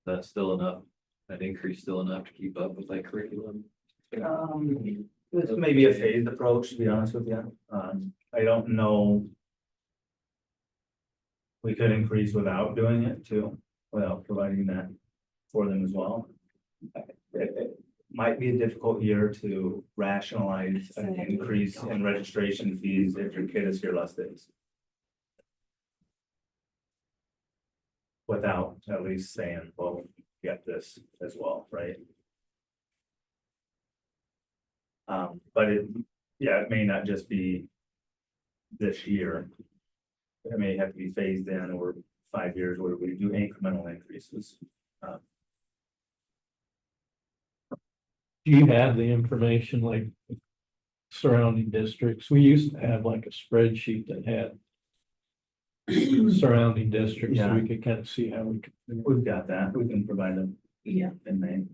Speaker 1: That's still enough, that increase still enough to keep up with that curriculum.
Speaker 5: This may be a phased approach, to be honest with you. I don't know. We could increase without doing it too, without providing that for them as well. It might be a difficult year to rationalize an increase in registration fees if your kid is here less days. Without at least saying, well, get this as well, right? But it may not just be this year. It may have to be phased in over 5 years where we do incremental increases.
Speaker 2: Do you have the information like surrounding districts? We used to have like a spreadsheet that had surrounding districts, so we could kind of see how we could.
Speaker 5: We've got that. We can provide them
Speaker 4: Yeah,
Speaker 5: in May.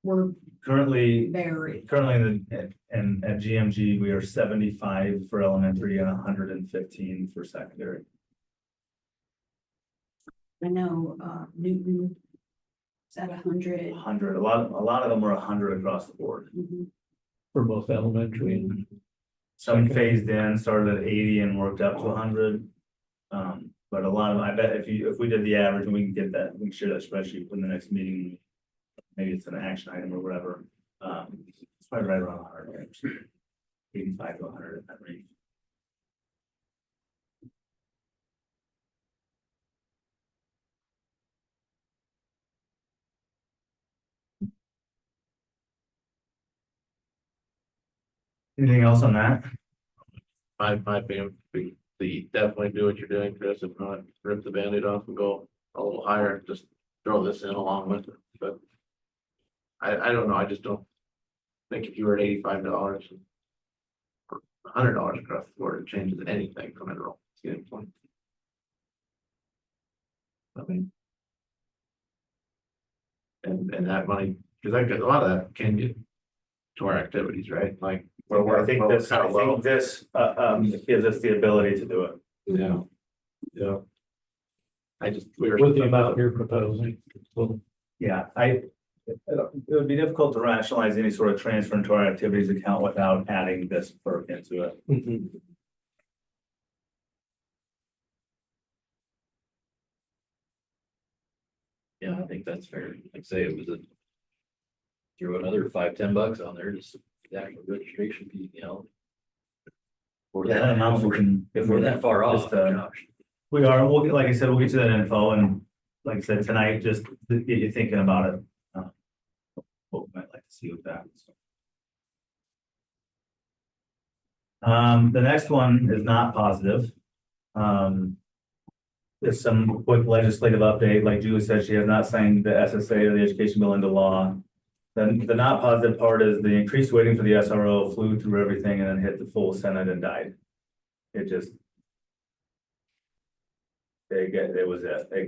Speaker 4: we're
Speaker 5: Currently
Speaker 4: very,
Speaker 5: in at GMG, we are 75 for elementary and 115 for secondary.
Speaker 4: I know, Newton is at 100.
Speaker 5: 100, a lot of them are 100 across the board.
Speaker 2: For both elementary and.
Speaker 5: Some phased in, started at 80 and worked up to 100. But a lot of, I bet if we did the average and we can get that, we can share that spreadsheet in the next meeting. Maybe it's an action item or whatever. It's probably right around 100, 85 to 100 in that range. Anything else on that?
Speaker 12: My opinion, definitely do what you're doing, Chris, if not, rip the Band-Aid off and go a little higher, just throw this in along with it, but. I don't know, I just don't think if you were at $85 or $100 across the board, it changes anything from enroll. It's getting point. I mean. And that money, because I get a lot of that can get to our activities, right? Like.
Speaker 5: I think this gives us the ability to do it.
Speaker 12: Yeah. Yeah. We were.
Speaker 2: With the amount you're proposing. Well,
Speaker 5: Yeah, it would be difficult to rationalize any sort of transfer into our activities account without adding this perk into it.
Speaker 1: Yeah, I think that's fair. Like say it was throw another $5-10 on there, just the actual registration fee, you know. Or
Speaker 5: Yeah,
Speaker 1: that
Speaker 5: amount we can,
Speaker 1: if we're that far off,
Speaker 5: just,
Speaker 1: gosh.
Speaker 5: we are, like I said, we'll get you that info and like I said, tonight, just to get you thinking about it. What we might like to see with that. So. The next one is not positive. There's some quick legislative update, like Julie said, she has not signed the SSA or the education bill into law. Then the not positive part is the increased waiting for the SRO flew through everything and then hit the full Senate and died. It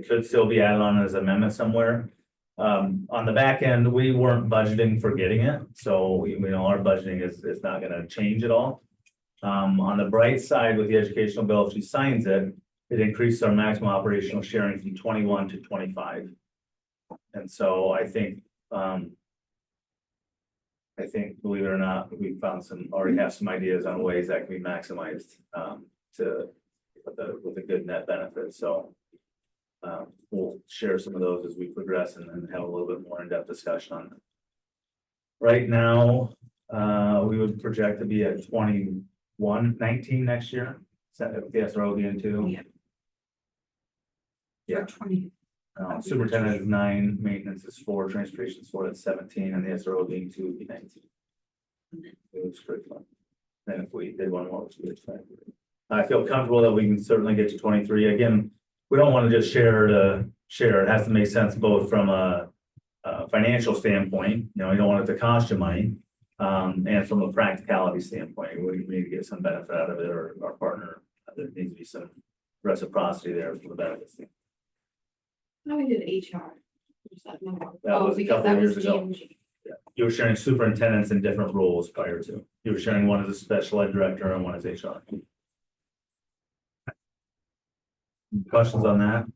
Speaker 5: could still be added on as amendment somewhere. On the back end, we weren't budgeting for getting it, so we know our budgeting is not gonna change at all. On the bright side with the educational bill, if she signs it, it increases our maximum operational sharing from 21 to 25. And so I think, believe it or not, we found already have some ideas on ways that can be maximized. to, with a good net benefit, so. We'll share some of those as we progress and then have a little bit more in-depth discussion on them. Right now, we would project to be at 2119 next year. Is that the SRO being two?
Speaker 4: Yeah.
Speaker 5: Yeah.
Speaker 4: 20.
Speaker 5: Superintendent is 9, maintenance is 4, transportation is 4, that's 17, and the SRO being 2 would be 19. It was pretty fun. Then if we did one more, we would try. I feel comfortable that we can certainly get to 23. Again, we don't want to just share to share. It has to make sense both from a financial standpoint, you know, you don't want it to cost you money. And from a practicality standpoint, we need to get some benefit out of it, or our partner, there needs to be some reciprocity there for the benefits.
Speaker 13: How we did HR?
Speaker 5: That
Speaker 13: Oh,
Speaker 5: was a
Speaker 13: because
Speaker 5: couple
Speaker 13: that
Speaker 5: of
Speaker 13: was
Speaker 5: years ago.
Speaker 13: G&G.
Speaker 5: You were sharing superintendents in different roles prior to. You were sharing one as a special ed director and one as HR. Questions on that?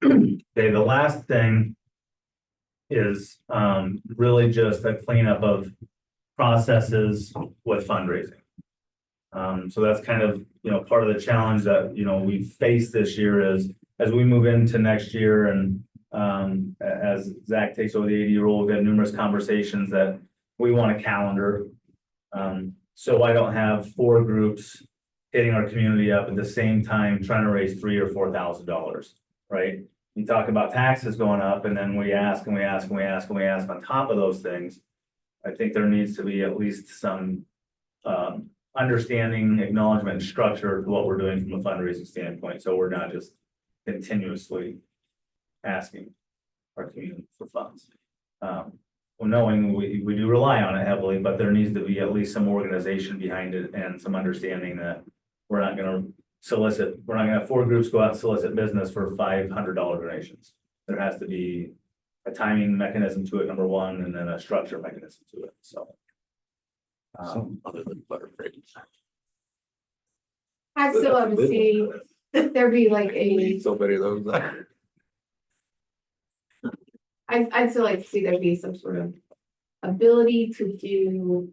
Speaker 5: Okay, the last thing is really just a cleanup of processes with fundraising. So that's kind of, you know, part of the challenge that, you know, we face this year is as we move into next year and as Zach takes over the AD role, we've had numerous conversations that we want a calendar. So I don't have 4 groups hitting our community up at the same time, trying to raise $3,000 or $4,000, right? You talk about taxes going up and then we ask and we ask and we ask and we ask on top of those things. I think there needs to be at least some understanding, acknowledgement, and structure to what we're doing from a fundraising standpoint. So we're not just continuously asking our community for funds. Well, knowing we do rely on it heavily, but there needs to be at least some organization behind it and some understanding that we're not going to solicit, we're not going to have 4 groups go out and solicit business for $500 donations. There has to be a timing mechanism to it, number one, and then a structure mechanism to it. So.
Speaker 12: Other than Butterfree.
Speaker 13: I'd still love to see there be like a,
Speaker 12: So many of those.
Speaker 13: I'd still like to see there be some sort of ability to do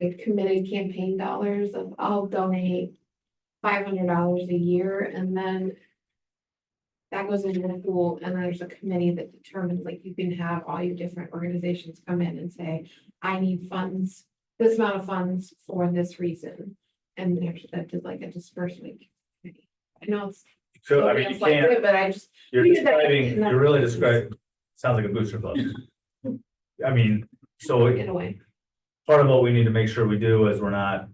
Speaker 13: like committed campaign dollars of I'll donate $500 a year, and then that goes into the pool, and there's a committee that determines, like, you can have all your different organizations come in and say, I need funds, this amount of funds for this reason. And there's that did like a disbursement committee. I know it's.
Speaker 5: So, I mean, you
Speaker 13: it's like
Speaker 5: can't,
Speaker 13: it, but I just.
Speaker 5: you're
Speaker 13: we did that
Speaker 5: describing,
Speaker 13: in that-
Speaker 5: you're really describing, sounds like a booster club. I mean, so
Speaker 13: In a way.
Speaker 5: part of what we need to make sure we do is we're not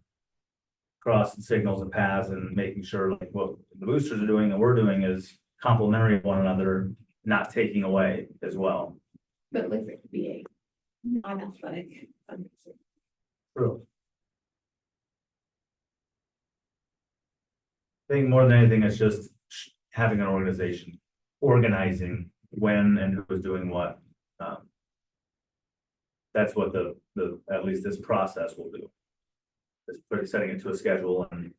Speaker 5: crossing signals and paths and making sure like what the boosters are doing and we're doing is complementary of one another, not taking away as well.
Speaker 13: But like it could be a non-athletic fundraiser.
Speaker 5: True. I think more than anything, it's just having an organization, organizing when and who is doing what. That's what the at least this process will do. It's setting it to a schedule and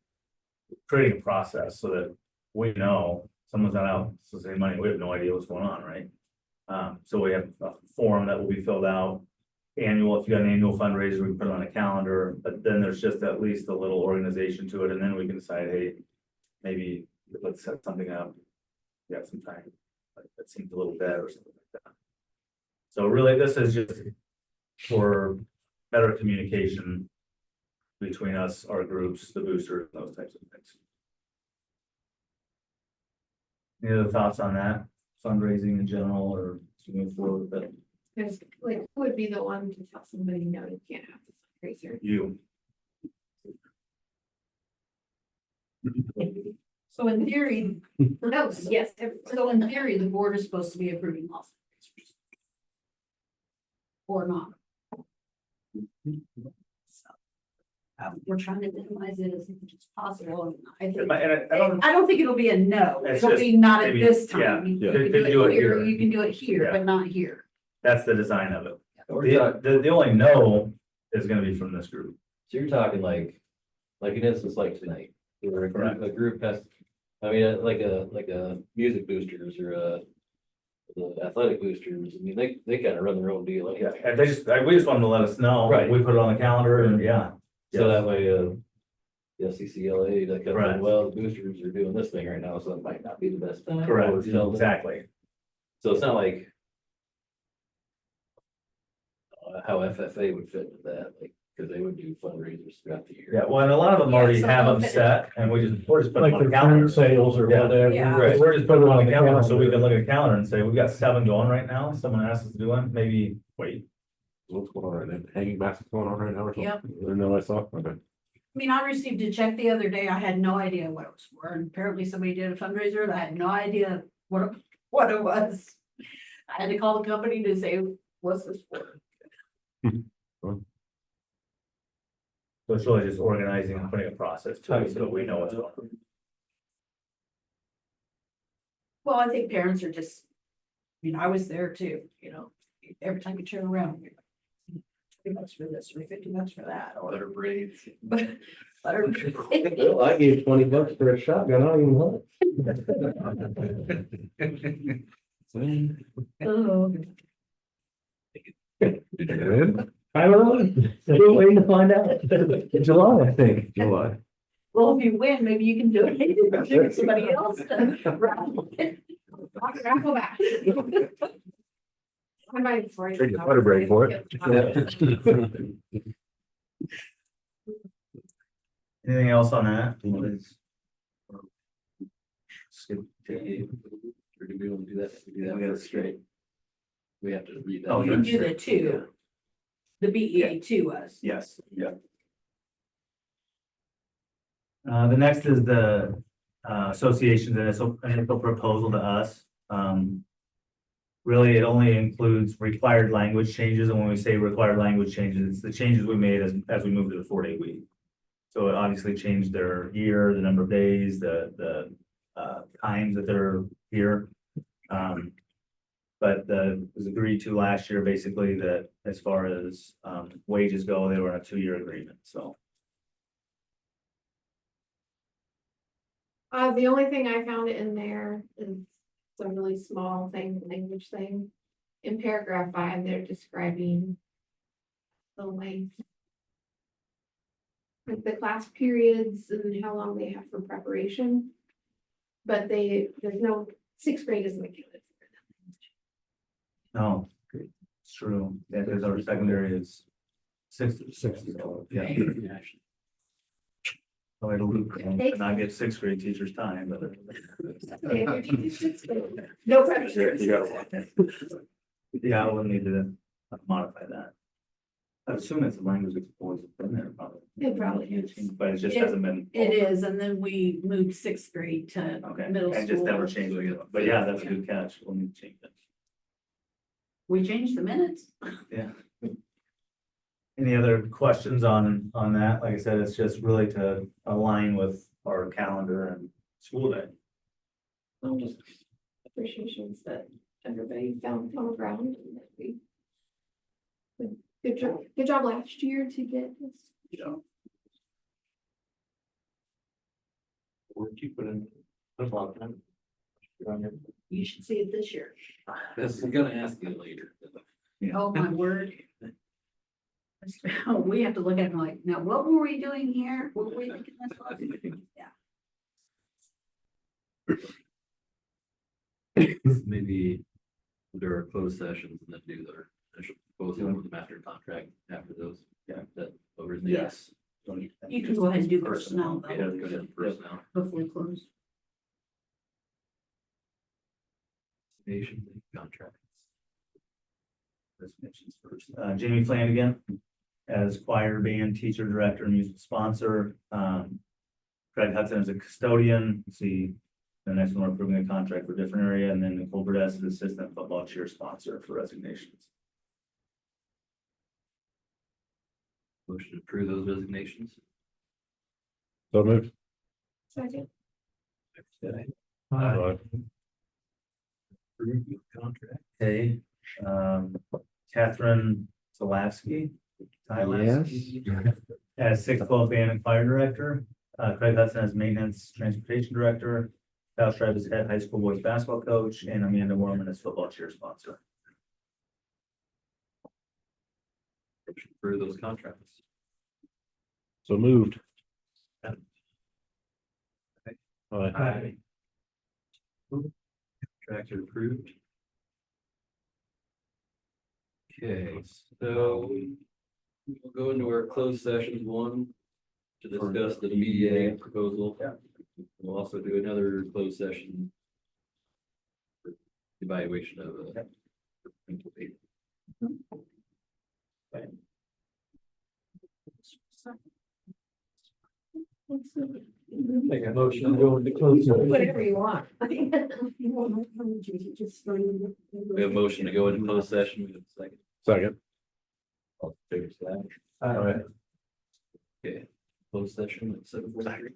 Speaker 5: creating a process so that we know someone's not out soliciting money. We have no idea what's going on, right? So we have a form that will be filled out. Annual, if you got an annual fundraiser, we can put it on a calendar, but then there's just at least a little organization to it, and then we can decide, hey, maybe let's set something up. You have some time, like that seems a little better or something like that. So really, this is just for better communication between us, our groups, the boosters, those types of things. Any other thoughts on that? Fundraising in general, or to move forward with it?
Speaker 13: Because like, who would be the one to tell somebody, no, you can't have this fundraiser?
Speaker 5: You.
Speaker 4: So in theory, no, yes, so in theory, the board is supposed to be approving all fundraisers. Or not. We're trying to minimize it as much as possible. And I think, I don't think it'll be a no.
Speaker 5: It's
Speaker 4: It'll be not at
Speaker 5: maybe-
Speaker 4: this
Speaker 5: yeah,
Speaker 4: time. You
Speaker 5: yeah.
Speaker 4: can
Speaker 5: Could
Speaker 4: do
Speaker 5: do
Speaker 4: it
Speaker 5: it
Speaker 4: here,
Speaker 5: here.
Speaker 4: you can do it here,
Speaker 5: Yeah.
Speaker 4: but not here.
Speaker 5: That's the design of it.
Speaker 1: We're talking-
Speaker 5: The only no is gonna be from this group.
Speaker 1: So you're talking like an instance like tonight, where a group has, I mean, like a music boosters or The athletic boosters, I mean, they kind of run their own deal.
Speaker 5: Yeah, and we just want them to let us know.
Speaker 1: Right.
Speaker 5: We put it on the calendar and yeah.
Speaker 1: So that way, the SCCLA, like,
Speaker 5: Correct.
Speaker 1: well, the boosters are doing this thing right now, so it might not be the best time.
Speaker 5: Correct,
Speaker 1: or tell them.
Speaker 5: exactly.
Speaker 1: So it's not like how FFA would fit with that, like, because they would do fundraisers throughout the year.
Speaker 5: Yeah, well, and a lot of them already
Speaker 4: Yeah, so
Speaker 5: have them
Speaker 4: they'll fit.
Speaker 5: set and we're just putting
Speaker 2: Like
Speaker 5: them on
Speaker 2: the
Speaker 5: the calendar.
Speaker 2: food sales or
Speaker 5: Yeah.
Speaker 2: whatever.
Speaker 4: Yeah.
Speaker 1: Right.
Speaker 5: We're just putting them on the calendar so we can look at the calendar and say, we've got 7 going right now. Someone asked us to do one, maybe wait.
Speaker 12: What's going on right now? Hanging baskets going on right now or something?
Speaker 4: Yep.
Speaker 12: I didn't know I saw, okay.
Speaker 4: I mean, I received a check the other day. I had no idea what it was for. And apparently somebody did a fundraiser. And I had no idea what it was. I had to call the company to say, what's this for?
Speaker 5: So it's really just organizing and putting a process to it so that we know what's going on.
Speaker 4: Well, I think parents are just, I was there too, every time you turn around. $20 for this or $50 for that, or
Speaker 1: Butter braids.
Speaker 4: butter.
Speaker 7: Well, I gave $20 for a shotgun, I don't even want
Speaker 4: Oh,
Speaker 12: Did you get in?
Speaker 7: I don't know, still waiting to find out, July, I think.
Speaker 12: July.
Speaker 4: well, if you win, maybe you can donate it to somebody else.
Speaker 13: Raffle back. I might for you.
Speaker 12: Trade your butter break for it.
Speaker 5: Anything else on that?
Speaker 1: Skip J, or do we want to do that? We do that
Speaker 5: We gotta
Speaker 1: first, straight. We have to read that.
Speaker 5: Oh,
Speaker 4: You
Speaker 5: yeah.
Speaker 4: can do the two. The BEA two was.
Speaker 5: Yes, yeah. The next is the association's initial proposal to us. Really, it only includes required language changes, and when we say required language changes, it's the changes we made as we moved to the 4-day week. So it obviously changed their year, the number of days, the times that they're here. But it was agreed to last year, basically, that as far as wages go, they were in a 2-year agreement, so.
Speaker 13: The only thing I found in there is a really small thing, language thing. In paragraph 5, they're describing the length. Like the class periods and how long they have for preparation. But there's no, 6th grade isn't accounted for.
Speaker 5: No, it's true. Yeah, because our secondary is 60. Yeah. So it'll not get 6th grade teachers' time, but.
Speaker 13: Okay, if you're teaching 6th grade, no pressure.
Speaker 5: You gotta watch it. Yeah, we'll need to modify that. I assume it's a language that's always been there, probably.
Speaker 13: It probably is.
Speaker 5: But it just hasn't been.
Speaker 4: It is, and then we moved 6th grade to
Speaker 5: Okay,
Speaker 4: middle
Speaker 5: and just never
Speaker 4: school.
Speaker 5: changed it. But yeah, that's a good catch. We'll need to change that.
Speaker 4: We changed the minutes.
Speaker 5: Yeah. Any other questions on that? Like I said, it's just really to align with our calendar and school day.
Speaker 13: Well, just appreciations that everybody found common ground and that we. Good job last year to get this.
Speaker 5: Yeah.
Speaker 1: We're keeping it. A lot of time.
Speaker 4: You should see it this year.
Speaker 1: This is gonna ask you later.
Speaker 4: Oh, my word. We have to look at it like, now what were we doing here? What were we thinking this was? Yeah.
Speaker 1: Maybe there are closed sessions and then do their initial proposal with the master contract after those. Yeah, that over the.
Speaker 5: Yes.
Speaker 4: You can go ahead and do personnel though.
Speaker 1: Yeah, go ahead and personnel.
Speaker 4: Before we close.
Speaker 1: Nation contracts.
Speaker 5: Mentions first. Jamie Flanagan as choir, band, teacher, director, and music sponsor. Craig Hudson as a custodian. See, the next one, we're approving a contract for a different area, and then Nicole Burdess as assistant football cheer sponsor for resignations.
Speaker 1: Motion to approve those resignations.
Speaker 12: So moved.
Speaker 13: Second.
Speaker 1: Approve the contract.
Speaker 5: Okay, Catherine Zalewski. As 612 band and choir director, Craig Hudson as maintenance transportation director, Kyle Strive is head high school boys basketball coach, and Amanda Mormon is football cheer sponsor.
Speaker 1: For those contracts.
Speaker 12: So moved.
Speaker 1: Aye. Contracts are approved. Okay, so we'll go into our closed sessions, one to discuss the BDA proposal. We'll also do another closed session for evaluation of rental payment.
Speaker 2: Make a motion to go into closed session.
Speaker 6: Whatever you want.
Speaker 1: We have a motion to go into closed session. We have a second.
Speaker 12: Second.
Speaker 1: All in favor, say aye. Okay, closed session at 7:43.